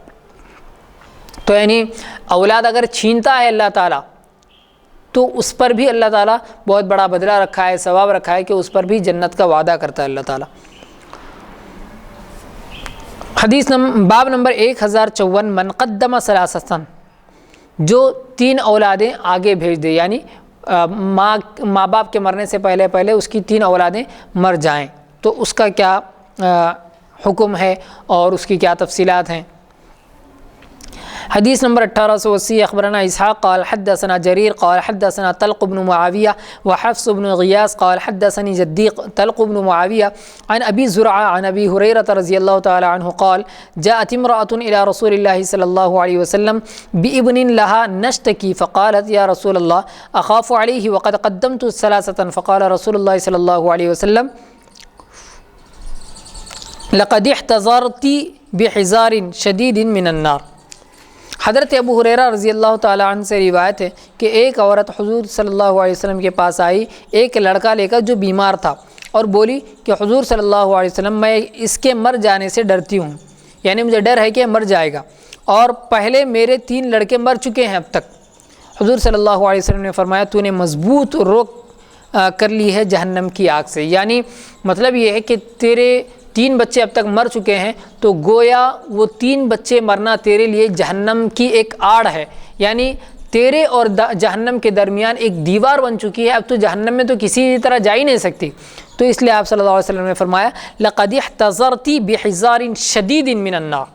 تو یعنی اولاد اگر چھینتا ہے اللہ تعالیٰ تو اس پر بھی اللہ تعالیٰ بہت بڑا بدلہ رکھا ہے، ثواب رکھا ہے کہ اس پر بھی جنت کا وعدہ کرتا ہے اللہ تعالیٰ. حدیث باب نمبر 1054 من قدم ثلاثتاً، جو تین اولادیں آگے بھیج دے، یعنی ماں باپ کے مرنے سے پہلے اس کی تین اولادیں مر جائیں تو اس کا کیا حکم ہے اور اس کی کیا تفصیلات ہیں. حدیث نمبر 1880 اخبرنا اسحاق قال حدثنا جرير قال حدثنا طلق بن معاوية وحفص بن غياث قال حدثني جدي طلق بن معاوية عن أبي زرعة عن أبي هريرة رضي الله تعالى عنه قال جاءت امرأة إلى رسول الله صلى الله عليه وسلم بابن لها نشتكي فقالت يا رسول الله أخاف عليه وقد قدمت ثلاثة فقال رسول الله صلى الله عليه وسلم لقد احتضرت بحزار شديد من النار. حضرت ابو ہریرہ رضی اللہ تعالیٰ عنہ سے روایت ہے کہ ایک عورت حضور صلی اللہ علیہ وسلم کے پاس آئی ایک لڑکا لے کر جو بیمار تھا اور بولی کہ حضور صلی اللہ علیہ وسلم میں اس کے مر جانے سے ڈرتی ہوں، یعنی مجھے ڈر ہے کہ مر جائے گا اور پہلے میرے 3 لڑکے مر چکے ہیں اب تک. حضور صلی اللہ علیہ وسلم نے فرمایا تو نے مضبوط روک کر لی ہے جہنم کی آگ سے. یعنی مطلب یہ ہے کہ تیرے 3 بچے اب تک مر چکے ہیں تو گویا وہ 3 بچے مرنا تیرے لیے جہنم کی ایک آڑ ہے، یعنی تیرے اور جہنم کے درمیان ایک دیوار بن چکی ہے. اب تو جہنم میں تو کسی طرح جا ہی نہیں سکتی. تو اس لیے آپ صلی اللہ علیہ وسلم نے فرمایا لقد احتضرت بحزار شدید من النار،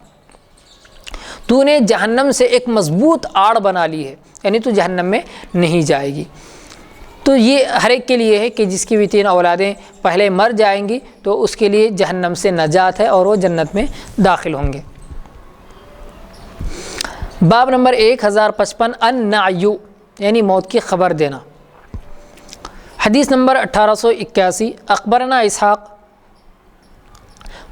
تو نے جہنم سے ایک مضبوط آڑ بنا لی ہے، یعنی تو جہنم میں نہیں جائے گی. تو یہ ہر ایک کے لیے ہے کہ جس کی بھی 3 اولادیں پہلے مر جائیں گی تو اس کے لیے جہنم سے نجات ہے اور وہ جنت میں داخل ہوں گے. باب نمبر 1055 النعی یعنی موت کی خبر دینا. حدیث نمبر 1881 اخبرنا اسحاق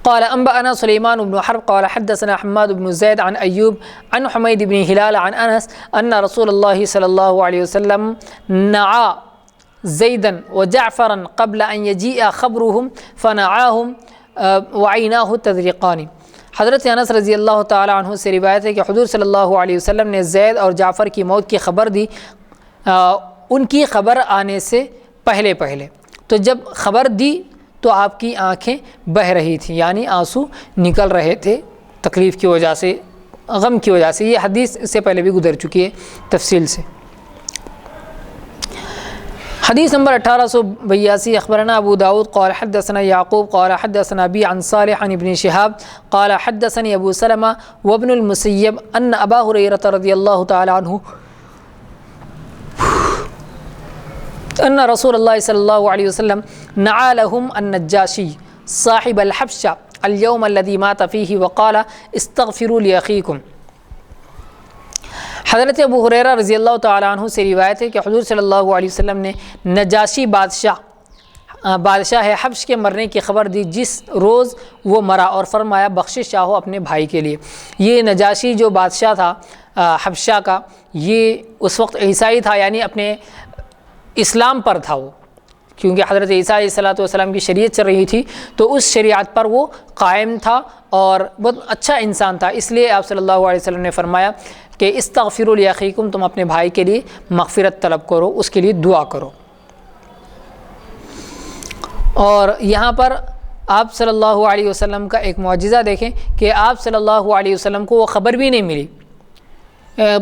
قال انبأنا سليمان بن حرب قال حدثنا حماد بن زيد عن أيوب عن حميد بن هلال عن أنس أن رسول الله صلى الله عليه وسلم نعى زيدا وجعفرا قبل أن يجيء خبرهم فنعاهم وعيناه تذرقان. حضرت انس رضی اللہ تعالی عنہ سے روایت ہے کہ حضور صلی اللہ علیہ وسلم نے زید اور جعفر کی موت کی خبر دی ان کی خبر آنے سے پہلے. تو جب خبر دی تو آپ کی آنکھیں بہہ رہی تھیں، یعنی آنسو نکل رہے تھے تکلیف کی وجہ سے، غم کی وجہ سے. یہ حدیث اس سے پہلے بھی گزر چکی ہے تفصیل سے. حدیث نمبر 1882 اخبرنا ابو داود قال حدثنا يعقوب قال حدثنا ابي عن صالح عن ابن شهاب قال حدثني ابو سلمة وابن المسيب ان ابا هريرة رضي الله تعالى عنه ان رسول الله صلى الله عليه وسلم نعى لهم النجاشي صاحب الحبشة اليوم الذي مات فيه وقال استغفروا لأخيكم. حضرت ابو ہریرہ رضی اللہ تعالیٰ عنہ سے روایت ہے کہ حضور صلی اللہ علیہ وسلم نے نجاشی بادشاہ حبش کے مرنے کی خبر دی جس روز وہ مرا اور فرمایا بخشش چاہو اپنے بھائی کے لیے. یہ نجاشی جو بادشاہ تھا حبشہ کا، یہ اس وقت عیسائی تھا، یعنی اپنے اسلام پر تھا وہ، کیونکہ حضرت عیسیٰ علیہ السلام کی شریعت چل رہی تھی تو اس شریعت پر وہ قائم تھا اور بہت اچھا انسان تھا، اس لیے آپ صلی اللہ علیہ وسلم نے فرمایا کہ استغفروا لاخیکم، تم اپنے بھائی کے لیے مغفرت طلب کرو، اس کے لیے دعا کرو۔ اور یہاں پر آپ صلی اللہ علیہ وسلم کا ایک معجزہ دیکھیں کہ آپ صلی اللہ علیہ وسلم کو وہ خبر بھی نہیں ملی،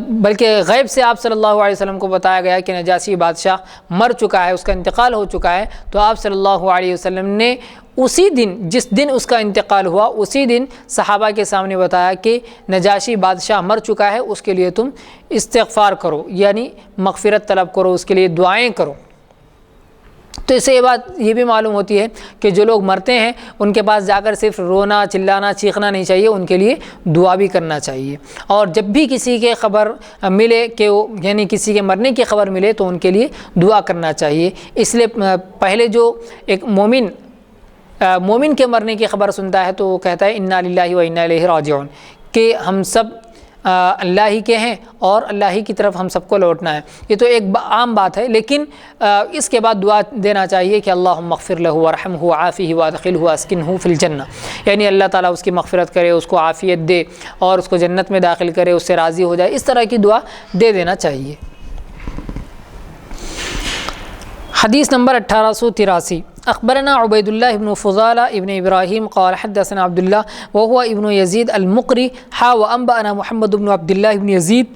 بلکہ غیب سے آپ صلی اللہ علیہ وسلم کو بتایا گیا کہ نجاشی بادشاہ مر چکا ہے، اس کا انتقال ہو چکا ہے۔ تو آپ صلی اللہ علیہ وسلم نے اسی دن، جس دن اس کا انتقال ہوا، اسی دن صحابہ کے سامنے بتایا کہ نجاشی بادشاہ مر چکا ہے، اس کے لیے تم استغفار کرو، یعنی مغفرت طلب کرو، اس کے لیے دعائیں کرو۔ تو اس سے یہ بات یہ بھی معلوم ہوتی ہے کہ جو لوگ مرتے ہیں ان کے پاس جا کر صرف رونا چلانا چیخنا نہیں چاہیے، ان کے لیے دعا بھی کرنا چاہیے۔ اور جب بھی کسی کے خبر ملے کہ وہ یعنی کسی کے مرنے کی خبر ملے تو ان کے لیے دعا کرنا چاہیے۔ اس لیے پہلے جو ایک مومن کے مرنے کی خبر سنتا ہے تو وہ کہتا ہے انا للہ و انا الیہ راجعون، کہ ہم سب اللہ ہی کے ہیں اور اللہ ہی کی طرف ہم سب کو لوٹنا ہے۔ یہ تو ایک عام بات ہے، لیکن اس کے بعد دعا دینا چاہیے کہ اللہم اغفر لہ وارحمہ وعافہ وادخلہ واسکنہ فی الجنہ، یعنی اللہ تعالیٰ اس کی مغفرت کرے، اس کو عافیت دے اور اس کو جنت میں داخل کرے، اس سے راضی ہو جائے، اس طرح کی دعا دے دینا چاہیے۔ حدیث نمبر 1883، اخبرنا عبید اللہ بن فضالہ ابن ابراہیم قال حدثنا عبد اللہ وهو ابن یزید المقری وانبأنا محمد بن عبد اللہ بن یزید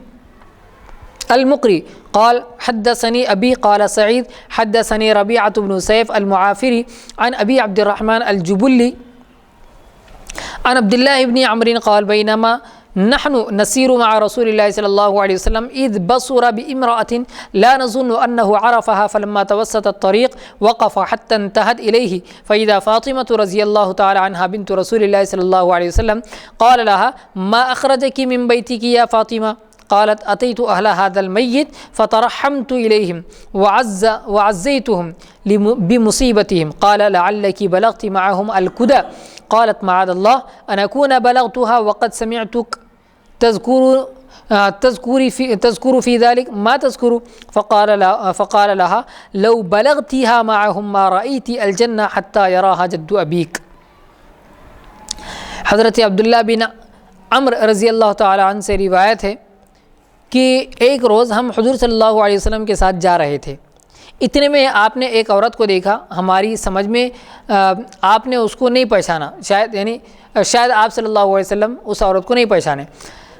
المقری قال حدثني ابی قال سعید حدثني ربیعة بن سیف المعافری عن ابی عبد الرحمن الجبلی عن عبد اللہ بن عمرو قال بینما نحن نسير مع رسول الله صلى الله عليه وسلم إذ بصر بامرأة لا نظن أنه عرفها فلما توسط الطريق وقف حتى انتهت إليه فإذا فاطمة رضي الله تعالى عنها بنت رسول الله صلى الله عليه وسلم قال لها ما أخرجك من بيتك يا فاطمة؟ قالت أتيت أهل هذا الميت فترحمت إليهم وعزيتهم بمصيبتهم قال لعلك بلغت معهم الكدى قالت معاذ الله أن أكون بلغتها وقد سمعتك تذكر في ذلك ما تذكر فقال لها لو بلغتها معهم ما رأيت الجنة حتى يراها جد أبيك۔ حضرت عبداللہ بن عمرو رضی اللہ تعالی عنہ سے روایت ہے کہ ایک روز ہم حضور صلی اللہ علیہ وسلم کے ساتھ جا رہے تھے، اتنے میں آپ نے ایک عورت کو دیکھا، ہماری سمجھ میں آپ نے اس کو نہیں پہچانا، شاید آپ صلی اللہ علیہ وسلم اس عورت کو نہیں پہچانے۔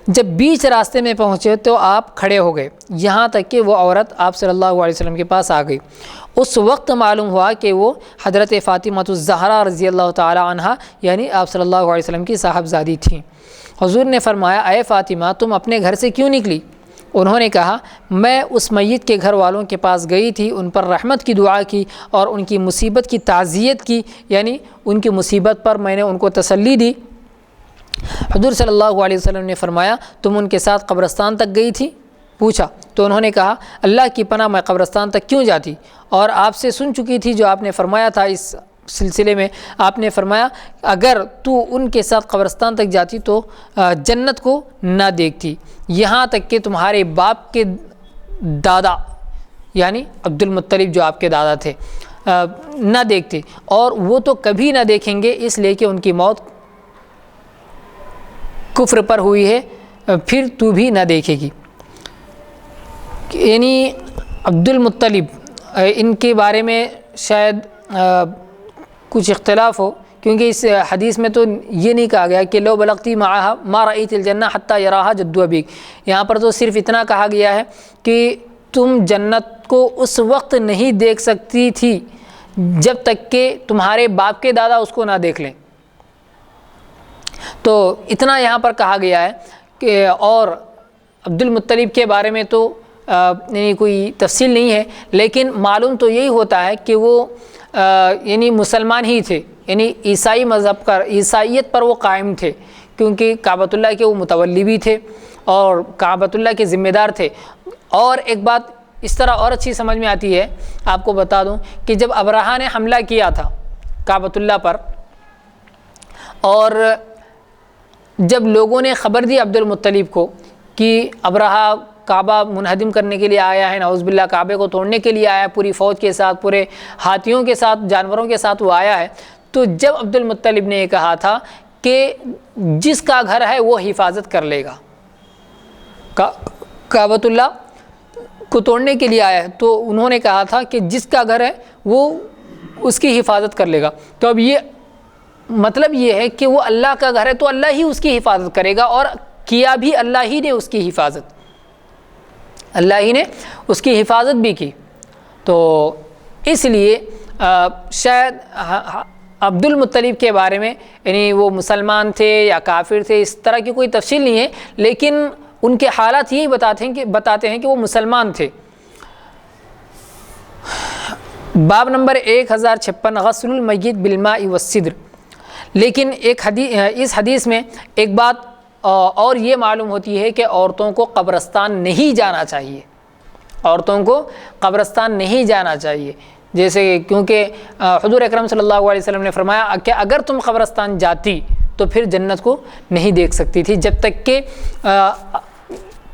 جب بیچ راستے میں پہنچے تو آپ کھڑے ہو گئے، یہاں تک کہ وہ عورت آپ صلی اللہ علیہ وسلم کے پاس آ گئی۔ اس وقت معلوم ہوا کہ وہ حضرت فاطمہ الزہرا رضی اللہ تعالی عنہا یعنی آپ صلی اللہ علیہ وسلم کی صاحبزادی تھیں۔ حضور نے فرمایا اے فاطمہ تم اپنے گھر سے کیوں نکلی؟ انہوں نے کہا میں اس میت کے گھر والوں کے پاس گئی تھی، ان پر رحمت کی دعا کی اور ان کی مصیبت کی تعزیت کی، یعنی ان کی مصیبت پر میں نے ان کو تسلی دی۔ حضور صلی اللہ علیہ وسلم نے فرمایا تم ان کے ساتھ قبرستان تک گئی تھی؟ پوچھا تو انہوں نے کہا اللہ کی پناہ میں قبرستان تک کیوں جاتی، اور آپ سے سن چکی تھی جو آپ نے فرمایا تھا۔ اس سلسلے میں آپ نے فرمایا اگر تو ان کے ساتھ قبرستان تک جاتی تو جنت کو نہ دیکھتی، یہاں تک کہ تمہارے باپ کے دادا یعنی عبد المطلب جو آپ کے دادا تھے نہ دیکھتے، اور وہ تو کبھی نہ دیکھیں گے اس لیے کہ ان کی موت کفر پر ہوئی ہے، پھر تو بھی نہ دیکھے گی۔ یعنی عبد المطلب ان کے بارے میں شاید کچھ اختلاف ہو، کیونکہ اس حدیث میں تو یہ نہیں کہا گیا کہ لو بلغتی معہا ما رأیت الجنہ حتی یراہا جد ابیک، یہاں پر تو صرف اتنا کہا گیا ہے کہ تم جنت کو اس وقت نہیں دیکھ سکتی تھی جب تک کہ تمہارے باپ کے دادا اس کو نہ دیکھ لیں، تو اتنا یہاں پر کہا گیا ہے کہ اور عبد المطلب کے بارے میں تو کوئی تفصیل نہیں ہے، لیکن معلوم تو یہی ہوتا ہے کہ وہ یعنی مسلمان ہی تھے، یعنی عیسائی مذہب کا عیسائیت پر وہ قائم تھے، کیونکہ کعبۃ اللہ کے وہ متولی بھی تھے اور کعبۃ اللہ کے ذمہ دار تھے۔ اور ایک بات اس طرح اور اچھی سمجھ میں آتی ہے، آپ کو بتا دوں کہ جب ابرہہ نے حملہ کیا تھا کعبۃ اللہ پر، اور جب لوگوں نے خبر دی عبد المطلب کو کہ ابرہہ کعبہ منہدم کرنے کے لیے آیا ہے، نعوذ باللہ کعبے کو توڑنے کے لیے آیا ہے، پوری فوج کے ساتھ، پورے ہاتھیوں کے ساتھ، جانوروں کے ساتھ وہ آیا ہے، تو جب عبد المطلب نے یہ کہا تھا کہ جس کا گھر ہے وہ حفاظت کر لے گا. کعبۃ اللہ کو توڑنے کے لیے آیا ہے تو انہوں نے کہا تھا کہ جس کا گھر ہے وہ اس کی حفاظت کر لے گا. تو اب یہ مطلب یہ ہے کہ وہ اللہ کا گھر ہے تو اللہ ہی اس کی حفاظت کرے گا، اور کیا بھی اللہ ہی نے اس کی حفاظت، اللہ ہی نے اس کی حفاظت بھی کی. تو اس لیے شاید عبد المطلب کے بارے میں یعنی وہ مسلمان تھے یا کافر تھے اس طرح کی کوئی تفصیل نہیں ہے، لیکن ان کے حالات یہی بتاتے ہیں کہ وہ مسلمان تھے. باب نمبر 1056 غسل المیت بالماء والسدر. لیکن اس حدیث میں ایک بات اور یہ معلوم ہوتی ہے کہ عورتوں کو قبرستان نہیں جانا چاہیے، عورتوں کو قبرستان نہیں جانا چاہیے. جیسے کیونکہ حضور اکرم صلی اللہ علیہ وسلم نے فرمایا کہ اگر تم قبرستان جاتی تو پھر جنت کو نہیں دیکھ سکتی تھی جب تک کہ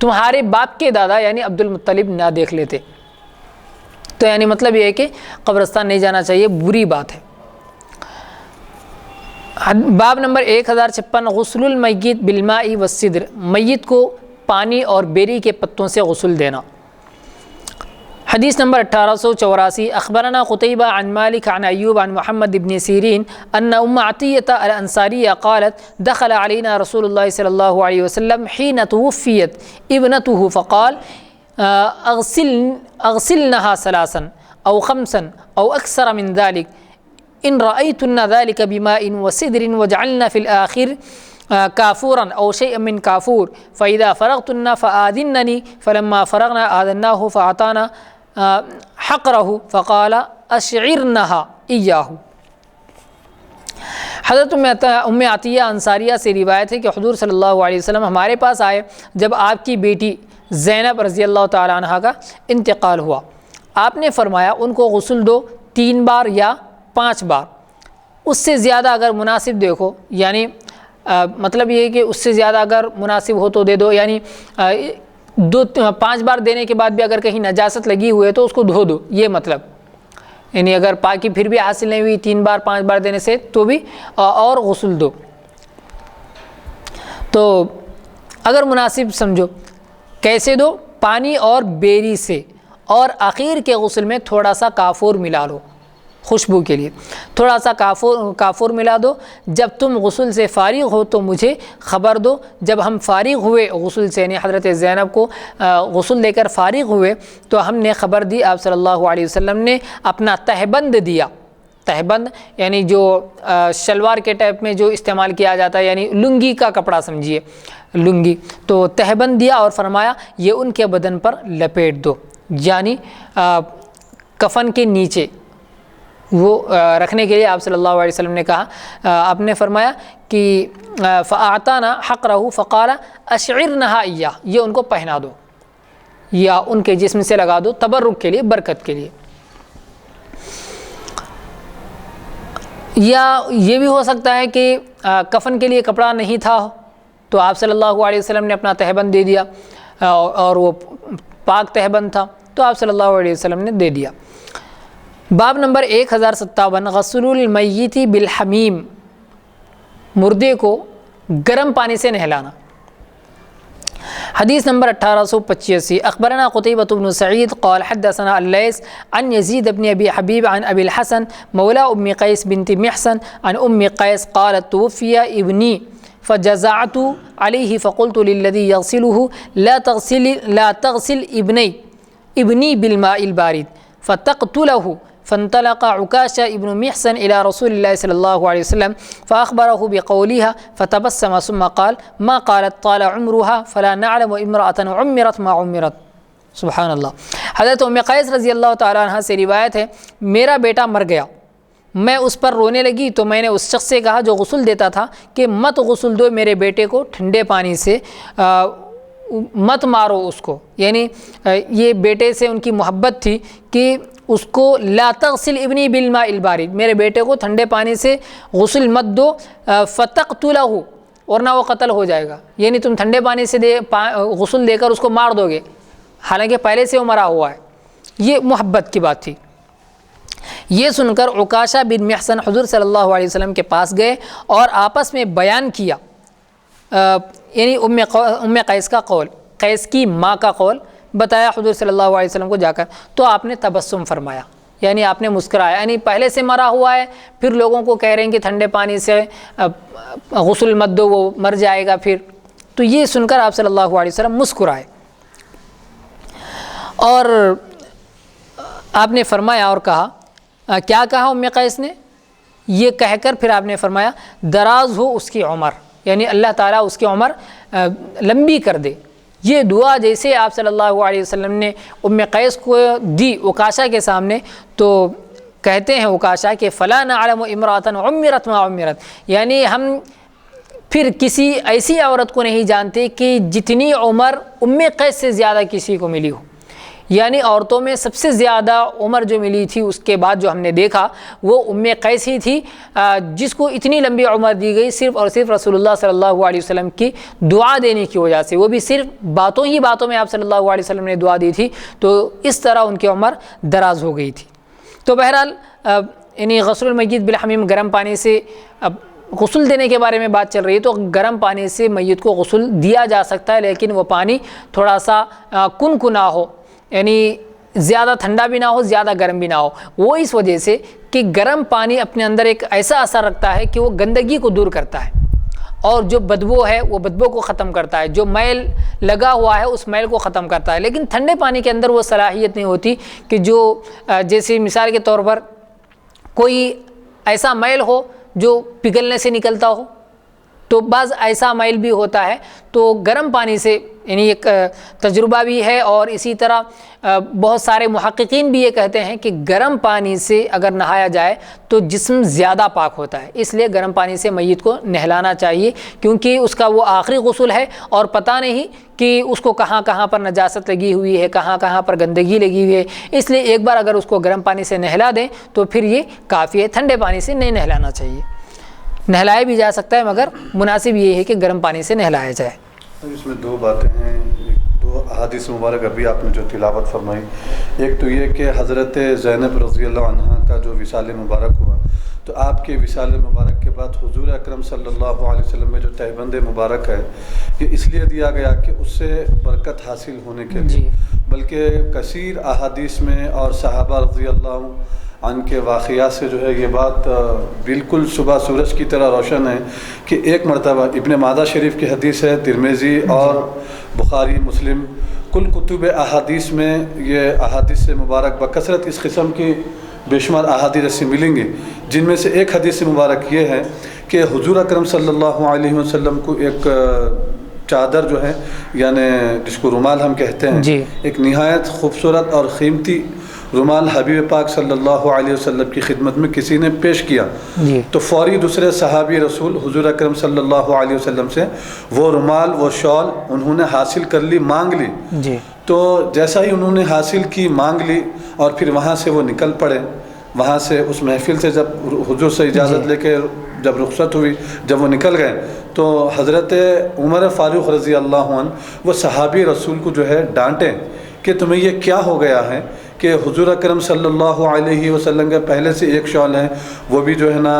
تمہارے باپ کے دادا یعنی عبد المطلب نہ دیکھ لیتے. تو یعنی مطلب یہ ہے کہ قبرستان نہیں جانا چاہیے، بری بات ہے. باب نمبر 1056 غسل المیت بالماء والسدر. میت کو پانی اور بیری کے پتوں سے غسل دینا. حدیث نمبر 1884 اخبرنا قتيبة عن مالك عن أيوب عن محمد بن سيرين أن أم عطية الأنصارية قالت دخل علينا رسول الله صلى الله عليه وسلم حين توفيت ابنته فقال أغسلنها ثلاثا أو خمسا أو أكثر من ذلك إن رأيتن ذلك بماء وسدر وجعلنا في الآخر كافورا أو شيئا من كافور فإذا فرغتن فآذنني فلما فرغنا آذناه فأعطانا حقره فقال اشعرنها إياه. حضرت ام عطیہ انصاریہ سے روایت ہے کہ حضور صلی اللہ علیہ وسلم ہمارے پاس آئے جب آپ کی بیٹی زینب رضی اللہ تعالیٰ عنہ کا انتقال ہوا. آپ نے فرمایا ان کو غسل دو 3 بار یا 5 بار، اس سے زیادہ اگر مناسب دیکھو، یعنی مطلب یہ ہے کہ اس سے زیادہ اگر مناسب ہو تو دے دو، یعنی 5 بار دینے کے بعد بھی اگر کہیں نجاست لگی ہوئی ہے تو اس کو دھو دو، یہ مطلب. یعنی اگر پاکی پھر بھی حاصل نہیں ہوئی 3 بار 5 بار دینے سے تو بھی اور غسل دو. تو اگر مناسب سمجھو کیسے دو؟ پانی اور بیری سے، اور اخیر کے غسل میں تھوڑا سا کافور ملا لو خوشبو کے لیے، تھوڑا سا کافور ملا دو. جب تم غسل سے فارغ ہو تو مجھے خبر دو. جب ہم فارغ ہوئے غسل سے، یعنی حضرت زینب کو غسل دے کر فارغ ہوئے تو ہم نے خبر دی. آپ صلی اللہ علیہ وسلم نے اپنا تہبند دیا. تہبند یعنی جو شلوار کے ٹائپ میں جو استعمال کیا جاتا ہے، یعنی لنگی کا کپڑا سمجھیے، لنگی. تو تہبند دیا اور فرمایا یہ ان کے بدن پر لپیٹ دو، یعنی کفن کے نیچے وہ رکھنے کے لیے آپ صلی اللہ علیہ وسلم نے کہا. آپ نے فرمایا کہ فَأَعْطَانَا حَقْرَهُ فَقَالَ أَشْعِرْنَهَا إِيَّهُ، یہ ان کو پہنا دو یا ان کے جسم سے لگا دو، تبرک کے لیے، برکت کے لیے. یا یہ بھی ہو سکتا ہے کہ کفن کے لیے کپڑا نہیں تھا تو آپ صلی اللہ علیہ وسلم نے اپنا تہبند دے دیا، اور وہ پاک تہبند تھا تو آپ صلی اللہ علیہ وسلم نے دے دیا. باب نمبر 1057 غسل المیت بالحمیم. مردے کو گرم پانی سے نہلانا. حدیث نمبر 1885 اخبرنا قتيبة بن سعيد قال حدثنا الليث عن يزيد بن ابي حبيب عن ابي الحسن مولى ام قيس بنت محصن عن ام قيس قالت توفي ابني فجزعت عليه فقلت للذي يغسله لا تغسل ابني بالماء البارد فتقتله فانطلق عكاشة ابن محصن إلى رسول الله صلى الله عليه وسلم فأخبره بقولها فتبسم ثم قال ما قالت طال عمرها فلا نعلم امرأة عمرت ما عمرت. سبحان اللہ. حضرت ام قیس رضی اللہ تعالیٰ عنہ سے روایت ہے میرا بیٹا مر گیا، میں اس پر رونے لگی تو میں نے اس شخص سے کہا جو غسل دیتا تھا کہ مت غسل دو میرے بیٹے کو ٹھنڈے پانی سے، مت مارو اس کو. یعنی یہ بیٹے سے ان کی محبت تھی کہ اس کو لا تغسل ابنی بالماء البارد، میرے بیٹے کو ٹھنڈے پانی سے غسل مت دو، فتقتلہ، ورنہ وہ قتل ہو جائے گا. یعنی تم ٹھنڈے پانی سے غسل دے کر اس کو مار دو گے، حالانکہ پہلے سے وہ مرا ہوا ہے. یہ محبت کی بات تھی. یہ سن کر عکاشہ بن محصن حضور صلی اللہ علیہ وسلم کے پاس گئے اور آپس میں بیان کیا، یعنی ام قیس کا قول، قیس کی ماں کا قول بتایا حضور صلی اللہ علیہ وسلم کو جا کر، تو آپ نے تبسم فرمایا، یعنی آپ نے مسکرایا، یعنی پہلے سے مرا ہوا ہے، پھر لوگوں کو کہہ رہے ہیں کہ ٹھنڈے پانی سے غسل مت دو وہ مر جائے گا پھر، تو یہ سن کر آپ صلی اللہ علیہ وسلم مسکرائے، اور آپ نے فرمایا اور کہا، کیا کہا ام قیس نے؟ یہ کہہ کر پھر آپ نے فرمایا دراز ہو اس کی عمر، یعنی اللہ تعالیٰ اس کی عمر لمبی کر دے۔ یہ دعا جیسے آپ صلی اللہ علیہ وسلم نے ام قیس کو دی عکاشہ کے سامنے، تو کہتے ہیں عکاشہ کہ فلا نعلم امرأۃ عمرت ما عمرت، یعنی ہم پھر کسی ایسی عورت کو نہیں جانتے کہ جتنی عمر ام قیس سے زیادہ کسی کو ملی ہو، یعنی عورتوں میں سب سے زیادہ عمر جو ملی تھی اس کے بعد جو ہم نے دیکھا وہ ام قیس ہی تھی، جس کو اتنی لمبی عمر دی گئی صرف اور صرف رسول اللہ صلی اللہ علیہ وسلم کی دعا دینے کی وجہ سے، وہ بھی صرف باتوں ہی باتوں میں آپ صلی اللہ علیہ وسلم نے دعا دی تھی، تو اس طرح ان کی عمر دراز ہو گئی تھی۔ تو بہرحال یعنی غسل المیت بالحمیم، گرم پانی سے غسل دینے کے بارے میں بات چل رہی ہے، تو گرم پانی سے میت کو غسل دیا جا سکتا ہے، لیکن وہ پانی تھوڑا سا کنکنا ہو، یعنی زیادہ ٹھنڈا بھی نہ ہو زیادہ گرم بھی نہ ہو، وہ اس وجہ سے کہ گرم پانی اپنے اندر ایک ایسا اثر رکھتا ہے کہ وہ گندگی کو دور کرتا ہے، اور جو بدبو ہے وہ بدبو کو ختم کرتا ہے، جو میل لگا ہوا ہے اس میل کو ختم کرتا ہے، لیکن ٹھنڈے پانی کے اندر وہ صلاحیت نہیں ہوتی کہ جو جیسے مثال کے طور پر کوئی ایسا میل ہو جو پگھلنے سے نکلتا ہو، تو بعض ایسا میل بھی ہوتا ہے، تو گرم پانی سے یعنی ایک تجربہ بھی ہے، اور اسی طرح بہت سارے محققین بھی یہ کہتے ہیں کہ گرم پانی سے اگر نہایا جائے تو جسم زیادہ پاک ہوتا ہے، اس لیے گرم پانی سے میت کو نہلانا چاہیے، کیونکہ اس کا وہ آخری غسل ہے اور پتہ نہیں کہ اس کو کہاں کہاں پر نجاست لگی ہوئی ہے، کہاں کہاں پر گندگی لگی ہوئی ہے، اس لیے ایک بار اگر اس کو گرم پانی سے نہلا دیں تو پھر یہ کافی ہے، ٹھنڈے پانی سے نہیں نہلانا چاہیے، نہلایا بھی جا سکتا ہے مگر مناسب یہ ہے کہ گرم پانی سے نہلایا جائے۔ اس میں دو باتیں ہیں، دو احادیث مبارک ابھی آپ نے جو تلاوت فرمائی، ایک تو یہ کہ حضرت زینب رضی اللہ عنہا کا جو وصال مبارک ہوا، تو آپ کے وصال مبارک کے بعد حضور اکرم صلی اللہ علیہ وسلم میں جو تہبند مبارک ہے یہ اس لیے دیا گیا کہ اس سے برکت حاصل ہونے کے لیے، بلکہ کثیر احادیث میں اور صحابہ رضی اللہ عنہ کے واقعات سے جو ہے یہ بات بالکل صبح سورج کی طرح روشن ہے کہ ایک مرتبہ ابن ماجہ شریف کی حدیث ہے، ترمذی اور بخاری مسلم کل کتب احادیث میں یہ احادیث مبارک بکثرت اس قسم کی بے شمار احادیث ایسی ملیں گی، جن میں سے ایک حدیث مبارک یہ ہے کہ حضور اکرم صلی اللہ علیہ وسلم کو ایک چادر جو ہے یعنی جس کو رومال ہم کہتے ہیں، ایک نہایت خوبصورت اور قیمتی رومال حبیب پاک صلی اللہ علیہ وسلم کی خدمت میں کسی نے پیش کیا، تو فوری دوسرے صحابی رسول حضور اکرم صلی اللہ علیہ وسلم سے وہ رومال وہ شال انہوں نے حاصل کر لی، مانگ لی، تو جیسا ہی انہوں نے حاصل کی مانگ لی اور پھر وہاں سے وہ نکل پڑے، وہاں سے اس محفل سے جب حضور سے اجازت لے کے جب رخصت ہوئی، جب وہ نکل گئے تو حضرت عمر فاروق رضی اللہ عنہ وہ صحابی رسول کو جو ہے ڈانٹے کہ تمہیں یہ کیا ہو گیا ہے کہ حضور اکرم صلی اللہ علیہ وسلم کے پہلے سے ایک شال ہے وہ بھی جو ہے نا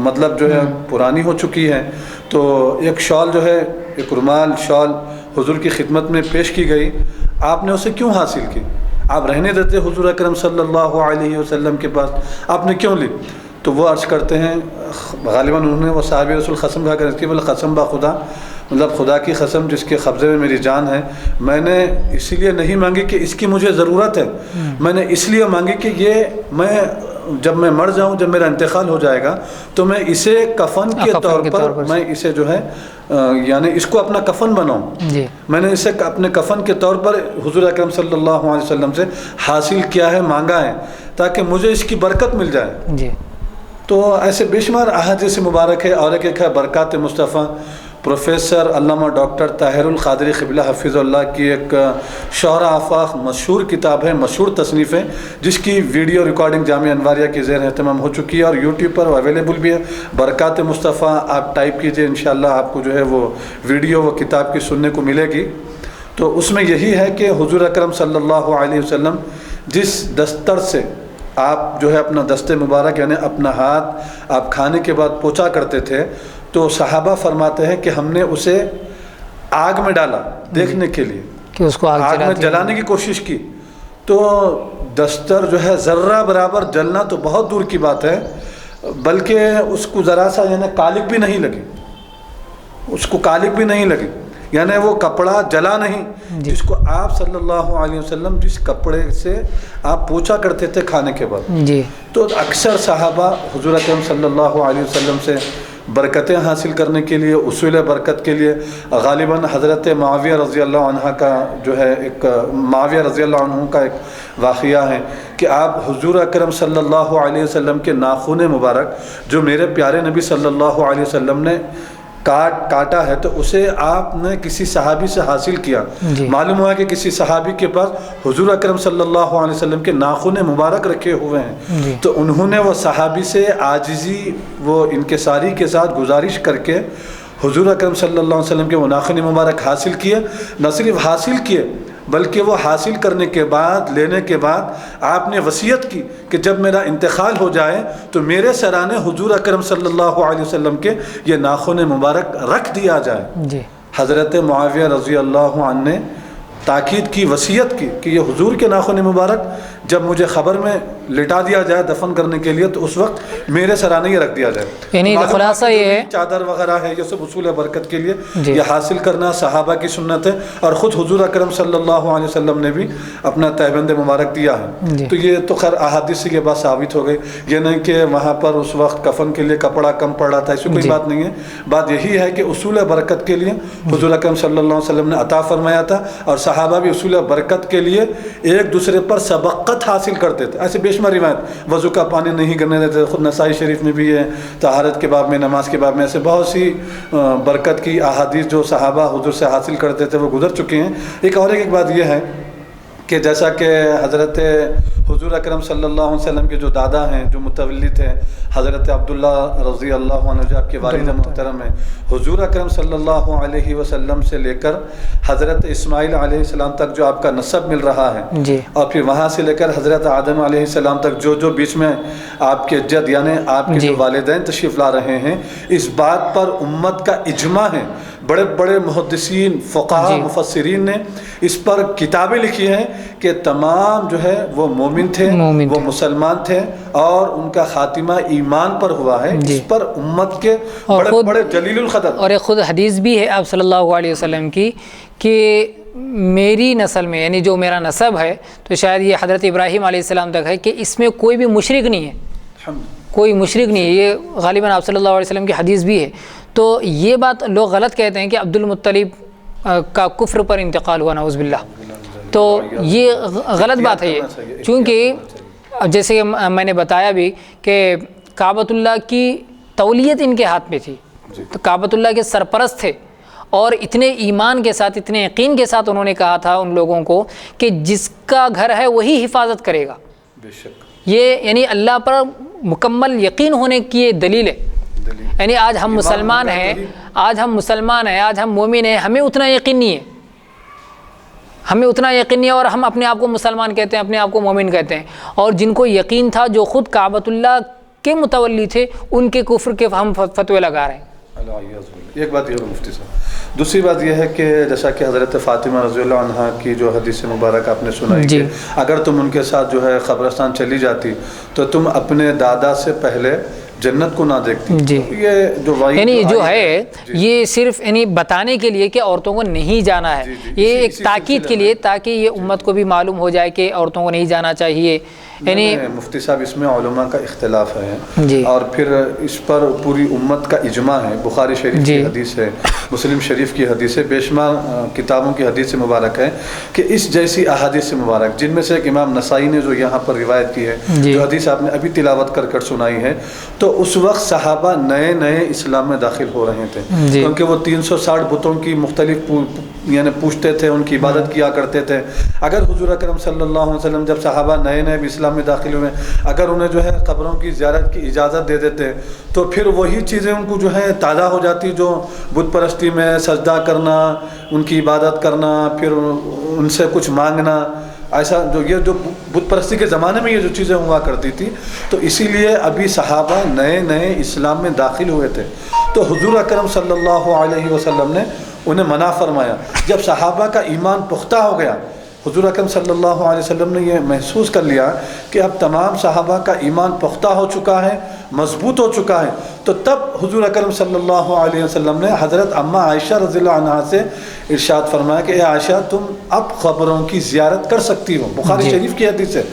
مطلب جو ہے پرانی ہو چکی ہے، تو ایک شال جو ہے ایک رومال شال حضور کی خدمت میں پیش کی گئی، آپ نے اسے کیوں حاصل کی؟ آپ رہنے دیتے حضور اکرم صلی اللہ علیہ وسلم کے پاس، آپ نے کیوں لی؟ تو وہ عرض کرتے ہیں غالباً انہوں نے وہ صحابی رسول قسم کھا کر اس کی بولے قسم با خدا، مطلب خدا کی قسم جس کے قبضے میں میری جان ہے، میں نے اس لیے نہیں مانگی کہ اس کی مجھے ضرورت ہے، میں نے اس لیے مانگی کہ یہ میں جب میں مر جاؤں، جب میرا انتقال ہو جائے گا تو میں اسے کفن کے طور پر میں اسے جو ہے یعنی اس کو اپنا کفن بناؤں، میں نے اسے اپنے کفن کے طور پر حضور اکرم صلی اللہ علیہ وسلم سے حاصل کیا ہے، مانگا ہے تاکہ مجھے اس کی برکت مل جائے۔ تو ایسے بے شمار احادیث مبارک ہے، اور ایک ہے برکات مصطفیٰ، پروفیسر علامہ ڈاکٹر طاہر القادری قبلہ حفظ اللہ کی ایک شعراء آفاق مشہور کتاب ہے، مشہور تصنیف ہے، جس کی ویڈیو ریکارڈنگ جامعہ انواریہ کے زیر اہتمام ہو چکی ہے اور یوٹیوب پر اویلیبل بھی ہے۔ برکات مصطفیٰ آپ ٹائپ کیجئے، انشاءاللہ آپ کو جو ہے وہ ویڈیو وہ کتاب کی سننے کو ملے گی۔ تو اس میں یہی ہے کہ حضور اکرم صلی اللہ علیہ وسلم جس دستر سے آپ جو ہے اپنا دست مبارک یعنی اپنا ہاتھ آپ کھانے کے بعد پوچھا کرتے تھے تو صحابہ فرماتے ہیں کہ ہم نے اسے آگ میں ڈالا دیکھنے کے لیے کہ اس کو آگ میں جلانے کی کوشش کی تو دستر جو ہے ذرہ برابر جلنا تو بہت دور کی بات ہے، بلکہ اس کو ذرا سا یعنی کالک بھی نہیں لگی، اس کو کالک بھی نہیں لگی، یعنی وہ کپڑا جلا نہیں جس کو آپ صلی اللہ علیہ وسلم جس کپڑے سے آپ پوچھا کرتے تھے کھانے کے بعد جی۔ تو اکثر صحابہ حضور اکرم صلی اللہ علیہ وسلم سے برکتیں حاصل کرنے کے لیے، اصول برکت کے لیے غالباً حضرت معاویہ رضی اللہ عنہ کا جو ہے ایک معاویہ رضی اللہ عنہ کا ایک واقعہ ہے کہ آپ حضور اکرم صلی اللہ علیہ وسلم کے ناخن مبارک جو میرے پیارے نبی صلی اللہ علیہ وسلم نے کاٹا ہے تو اسے آپ نے کسی صحابی سے حاصل کیا، معلوم ہوا کہ کسی صحابی کے پاس حضور اکرم صلی اللہ علیہ وسلم کے ناخن مبارک رکھے ہوئے ہیں، تو انہوں نے وہ صحابی سے عاجزی وہ انکساری کے ساتھ گزارش کر کے حضور اکرم صلی اللہ علیہ وسلم کے وہ ناخن مبارک حاصل کیے، نہ صرف حاصل کیے بلکہ وہ حاصل کرنے کے بعد لینے کے بعد آپ نے وصیت کی کہ جب میرا انتقال ہو جائے تو میرے سرانے حضور اکرم صلی اللہ علیہ وسلم کے یہ ناخن مبارک رکھ دیا جائے۔ جی۔ حضرت معاویہ رضی اللہ عنہ نے تاکید کی، وصیت کی کہ یہ حضور کے ناخن مبارک جب مجھے خبر میں لٹا دیا جائے دفن کرنے کے لیے تو اس وقت میرے سرانے یہ رکھ دیا جائے۔ یعنی خلاصہ یہ ہے چادر وغیرہ ہے یہ سب اصول برکت کے لیے یہ حاصل کرنا صحابہ کی سنت ہے، اور خود حضور اکرم صلی اللہ علیہ وسلم نے بھی اپنا تہبند مبارک دیا ہے۔ تو یہ تو خیر احادیث سے یہ بات ثابت ہو گئی، یہ نہیں کہ وہاں پر اس وقت کفن کے لیے کپڑا کم پڑ رہا تھا، ایسی کوئی بات نہیں ہے۔ بات یہی ہے کہ اصول برکت کے لیے حضور اکرم صلی اللہ علیہ وسلم نے عطا فرمایا تھا، اور صحابہ بھی اصول برکت کے لیے ایک دوسرے پر سبقت حاصل کرتے تھے۔ ایسے بے شمار روایت، وضو کا پانی نہیں کرنے دیتے، خود نسائی شریف میں بھی ہے، طہارت کے باب میں، نماز کے باب میں، ایسے بہت سی برکت کی احادیث جو صحابہ حضور سے حاصل کرتے تھے وہ گزر چکے ہیں۔ ایک بات یہ ہے کہ جیسا کہ حضرت حضور اکرم صلی اللہ علیہ وسلم کے جو دادا ہیں جو متولی تھے حضرت عبداللہ رضی اللہ عنہ جو آپ کے والد محترم ہیں، حضور اکرم صلی اللہ علیہ وسلم سے لے کر حضرت اسماعیل علیہ السلام تک جو آپ کا نسب مل رہا ہے، اور پھر وہاں سے لے کر حضرت آدم علیہ السلام تک جو بیچ میں آپ کے جد یعنی آپ کے جو والدین تشریف لا رہے ہیں، اس بات پر امت کا اجماع ہے۔ بڑے بڑے محدثین، فقہاء، مفسرین نے اس پر کتابیں لکھی ہیں کہ تمام جو ہے وہ مومن تھے، وہ مسلمان تھے، اور ان کا خاتمہ ایمان پر ہوا ہے۔ اس پر امت کے بڑے بڑے جلیل القدر، اور ایک خود حدیث بھی ہے آپ صلی اللہ علیہ وسلم کی کہ میری نسل میں یعنی جو میرا نسب ہے تو شاید یہ حضرت ابراہیم علیہ السلام تک ہے کہ اس میں کوئی بھی مشرک نہیں ہے، کوئی مشرک نہیں ہے۔ یہ غالباً آپ صلی اللہ علیہ وسلم کی حدیث بھی ہے۔ تو یہ بات لوگ غلط کہتے ہیں کہ عبد المطلب کا کفر پر انتقال ہوا، نعوذ باللہ، تو یہ غلط بات ہے یہ، چونکہ جیسے میں نے بتایا بھی کہ کعبۃ اللہ کی تولیت ان کے ہاتھ میں تھی، تو کعبۃ اللہ کے سرپرست تھے، اور اتنے ایمان کے ساتھ، اتنے یقین کے ساتھ انہوں نے کہا تھا ان لوگوں کو کہ جس کا گھر ہے وہی حفاظت کرے گا۔ بے شک یہ یعنی اللہ پر مکمل یقین ہونے کی یہ دلیل ہے۔ یعنی آج ہم مسلمان ہیں، آج ہم مومن ہیں، ہمیں اتنا یقین نہیں ہے، اور ہم اپنے آپ کو مسلمان کہتے ہیں، اپنے آپ کو مومن کہتے ہیں، اور جن کو یقین تھا جو خود کعبۃ اللہ کے متولی تھے ان کے کفر کے ہم فتوے لگا رہے ہیں۔ ایک بات یہ ہے مفتی صاحب، دوسری بات یہ ہے کہ جیسا کہ حضرت فاطمہ رضی اللہ عنہا کی جو حدیث مبارک آپ نے سنائی کہ اگر تم ان کے ساتھ جو ہے قبرستان چلی جاتی تو تم اپنے دادا سے پہلے جنت کو نہ دیکھتی۔ یہ جو یعنی جو ہے یہ صرف یعنی بتانے کے لیے کہ عورتوں کو نہیں جانا ہے، یہ ایک تاکید کے لیے تاکہ یہ امت کو بھی معلوم ہو جائے کہ عورتوں کو نہیں جانا چاہیے۔ یعنی مفتی صاحب اس میں علماء کا اختلاف ہے، اور پھر اس پر پوری امت کا اجماع ہے۔ بخاری شریف کی حدیث ہے، مسلم شریف کی حدیث ہے، بے شمار کتابوں کی حدیث مبارک ہے کہ اس جیسی احادیث مبارک، جن میں سے ایک امام نسائی نے جو یہاں پر روایت کی ہے، جو حدیث آپ نے ابھی تلاوت کر سنائی ہے، تو اس وقت صحابہ نئے اسلام میں داخل ہو رہے تھے، کیونکہ وہ 360 بتوں کی مختلف یعنی پوچھتے تھے، ان کی عبادت کیا کرتے تھے۔ اگر حضور اکرم صلی اللہ علیہ وسلم جب صحابہ نئے اسلام میں داخل ہوئے، اگر انہیں جو ہے قبروں کی زیارت کی اجازت دے دیتے تو پھر وہی چیزیں ان کو جو ہے تازہ ہو جاتی، جو بت پرستی میں سجدہ کرنا، ان کی عبادت کرنا، پھر ان سے کچھ مانگنا، ایسا جو بت پرستی کے زمانے میں یہ جو چیزیں ہوا کرتی تھی، تو اسی لیے ابھی صحابہ نئے نئے اسلام میں داخل ہوئے تھے، تو حضور اکرم صلی اللہ علیہ وسلم نے انہیں منع فرمایا۔ جب صحابہ کا ایمان پختہ ہو گیا، حضور اکرم صلی اللہ علیہ وسلم نے یہ محسوس کر لیا کہ اب تمام صحابہ کا ایمان پختہ ہو چکا ہے، مضبوط ہو چکا ہے، تو تب حضور اکرم صلی اللہ علیہ وسلم نے حضرت اماں عائشہ رضی اللہ عنہا سے ارشاد فرمایا کہ اے عائشہ تم اب قبروں کی زیارت کر سکتی ہو۔ بخاری شریف کی حدیث ہے،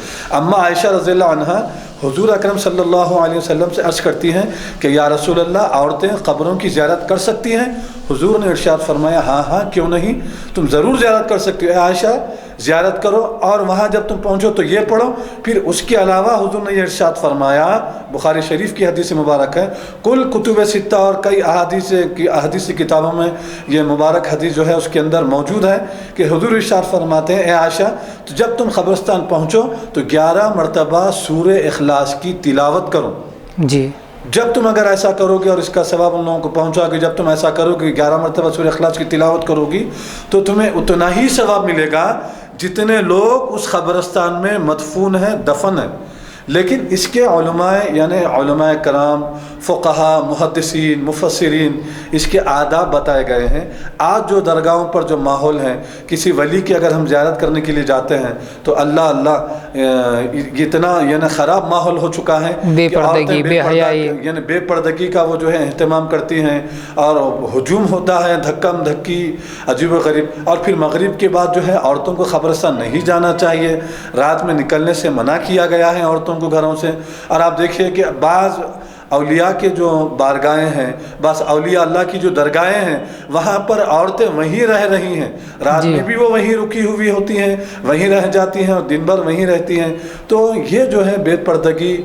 اماں عائشہ رضی اللہ عنہا حضور اکرم صلی اللہ علیہ وسلم سے عرض کرتی ہیں کہ یا رسول اللہ عورتیں قبروں کی زیارت کر سکتی ہیں؟ حضور نے ارشاد فرمایا ہاں ہاں کیوں نہیں، تم ضرور زیارت کر سکتی ہو، اے عائشہ زیارت کرو، اور وہاں جب تم پہنچو تو یہ پڑھو۔ پھر اس کے علاوہ حضور نے یہ ارشاد فرمایا، بخاری شریف کی حدیث مبارک ہے، کل کتب ستہ اور کئی احادیث کی کتابوں میں یہ مبارک حدیث جو ہے اس کے اندر موجود ہے کہ حضور ارشاد فرماتے ہیں اے عائشہ تو جب تم قبرستان پہنچو تو 11 مرتبہ سورہ اخلاص کی تلاوت کرو۔ جی، جب تم اگر ایسا کرو گے اور اس کا ثواب ان لوگوں کو پہنچا کہ جب تم ایسا کرو گے 11 مرتبہ سورہ اخلاص کی تلاوت کرو گی تو تمہیں اتنا ہی ثواب ملے گا جتنے لوگ اس قبرستان میں مدفون ہیں، دفن ہیں۔ لیکن اس کے علماء یعنی علماء کرام، فقہا، محدثین، مفسرین اس کے آداب بتائے گئے ہیں۔ آج جو درگاہوں پر جو ماحول ہے، کسی ولی کی اگر ہم زیارت کرنے کے لیے جاتے ہیں تو اللہ اتنا یعنی خراب ماحول ہو چکا ہے، بے پردگی، بے حیائی، یعنی بے پردگی کا وہ جو ہے اہتمام کرتی ہیں، اور ہجوم ہوتا ہے، دھکم دھکی، عجیب و غریب۔ اور پھر مغرب کے بعد جو ہے عورتوں کو قبرستان نہیں جانا چاہیے، رات میں نکلنے سے منع کیا گیا ہے عورتوں کو گھروں سے۔ اور آپ دیکھیے کہ بعض اولیاء کے جو بارگاہیں ہیں، بس اولیاء اللہ کی جو درگاہیں ہیں وہاں پر عورتیں وہیں رہ رہی ہیں، رات میں بھی وہ وہیں رکی ہوئی ہوتی ہیں، وہیں رہ جاتی ہیں اور دن بھر وہیں رہتی ہیں۔ تو یہ جو ہے بے پردگی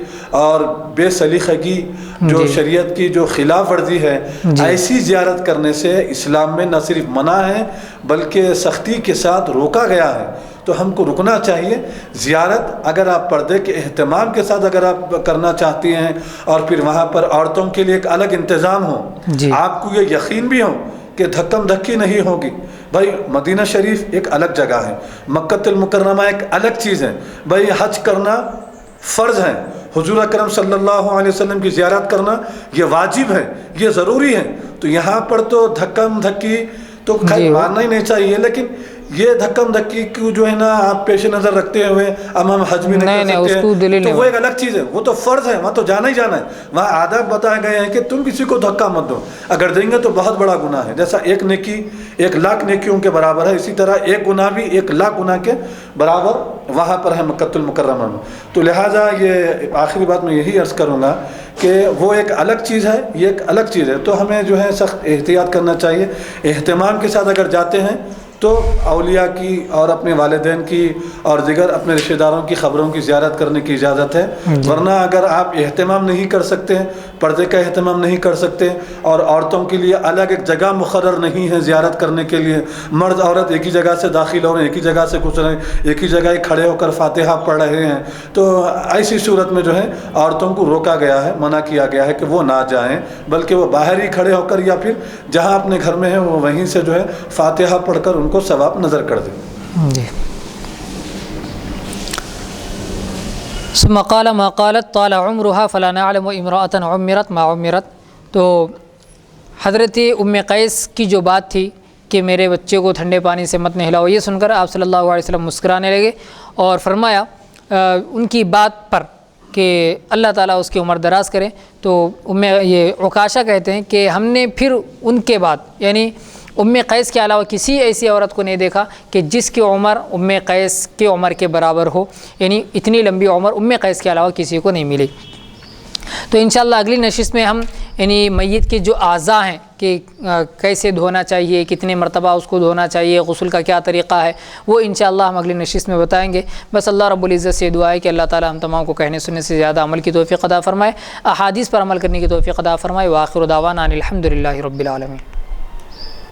اور بے سلیقگی جو شریعت کی جو خلاف ورزی ہے، ایسی زیارت کرنے سے اسلام میں نہ صرف منع ہے بلکہ سختی کے ساتھ روکا گیا ہے۔ تو ہم کو رکنا چاہیے۔ زیارت اگر آپ پردے کے اہتمام کے ساتھ اگر آپ کرنا چاہتی ہیں اور پھر وہاں پر عورتوں کے لیے ایک الگ انتظام ہو، آپ کو یہ یقین بھی ہو کہ دھکم دھکی نہیں ہوگی۔ بھائی مدینہ شریف ایک الگ جگہ ہے، مکہ المکرمہ ایک الگ چیز ہے، بھائی حج کرنا فرض ہے، حضور اکرم صلی اللہ علیہ وسلم کی زیارت کرنا یہ واجب ہے، یہ ضروری ہے۔ تو یہاں پر تو دھکم دھکی تو ماننا ہی نہیں چاہیے، لیکن یہ دھکم دھکی کو جو ہے نا آپ پیش نظر رکھتے ہوئے اب ہم حج بھی نہیں کر سکتے، تو وہ ایک الگ چیز ہے، وہ تو فرض ہے، وہاں تو جانا ہی جانا ہے۔ وہاں آداب بتائے گئے ہیں کہ تم کسی کو دھکا مت دو، اگر دیں گے تو بہت بڑا گناہ ہے، جیسا ایک نیکی 1,00,000 نیکیوں کے برابر ہے، اسی طرح ایک گناہ بھی 1,00,000 گناہ کے برابر وہاں پر ہے مکہ المکرمہ میں۔ تو لہٰذا یہ آخری بات میں یہی عرض کروں گا کہ وہ ایک الگ چیز ہے، یہ ایک الگ چیز ہے، تو ہمیں جو ہے سخت احتیاط کرنا چاہیے۔ اہتمام کے ساتھ اگر جاتے ہیں تو اولیاء کی اور اپنے والدین کی اور دیگر اپنے رشتہ داروں کی قبروں کی زیارت کرنے کی اجازت ہے، ورنہ اگر آپ اہتمام نہیں کر سکتے، پردے کا اہتمام نہیں کر سکتے اور عورتوں کے لیے الگ ایک جگہ مقرر نہیں ہے زیارت کرنے کے لیے، مرد عورت ایک ہی جگہ سے داخل ہو رہے ہیں، ایک ہی جگہ سے گزر رہے ہیں، ایک ہی جگہ کھڑے ہو کر فاتحہ پڑھ رہے ہیں، تو ایسی صورت میں جو ہے عورتوں کو روکا گیا ہے، منع کیا گیا ہے کہ وہ نہ جائیں، بلکہ وہ باہر ہی کھڑے ہو کر یا پھر جہاں اپنے گھر میں ہیں وہ وہیں سے جو ہے فاتحہ پڑھ کر ان کو ثواب نظر کر دیں۔ جی۔ ثم قال ما قالت طال عمرها فلا نعلم امرأة عمرت ما عمرت۔ تو حضرت ام قیس کی جو بات تھی کہ میرے بچے کو ٹھنڈے پانی سے مت نہلاؤ، یہ سن کر آپ صلی اللہ علیہ وسلم مسکرانے لگے اور فرمایا ان کی بات پر کہ اللہ تعالیٰ اس کی عمر دراز کرے۔ تو یہ عکاشہ کہتے ہیں کہ ہم نے پھر ان کے بعد یعنی ام قیس کے علاوہ کسی ایسی عورت کو نہیں دیکھا کہ جس کی عمر ام قیس کی عمر کے برابر ہو، یعنی اتنی لمبی عمر ام قیس کے علاوہ کسی کو نہیں ملی۔ تو انشاءاللہ اگلی نشست میں ہم یعنی میت کے جو اعضاء ہیں کہ کیسے دھونا چاہیے، کتنے مرتبہ اس کو دھونا چاہیے، غسل کا کیا طریقہ ہے، وہ انشاءاللہ ہم اگلی نشست میں بتائیں گے۔ بس اللہ رب العزت سے دعا ہے کہ اللہ تعالی ہم تمام کو کہنے سننے سے زیادہ عمل کی توفیق عطا فرمائے، احادیث پر عمل کرنے کی توفیق عطا فرمائے۔ وآخر دعوانا ان الحمد للہ رب العالمین۔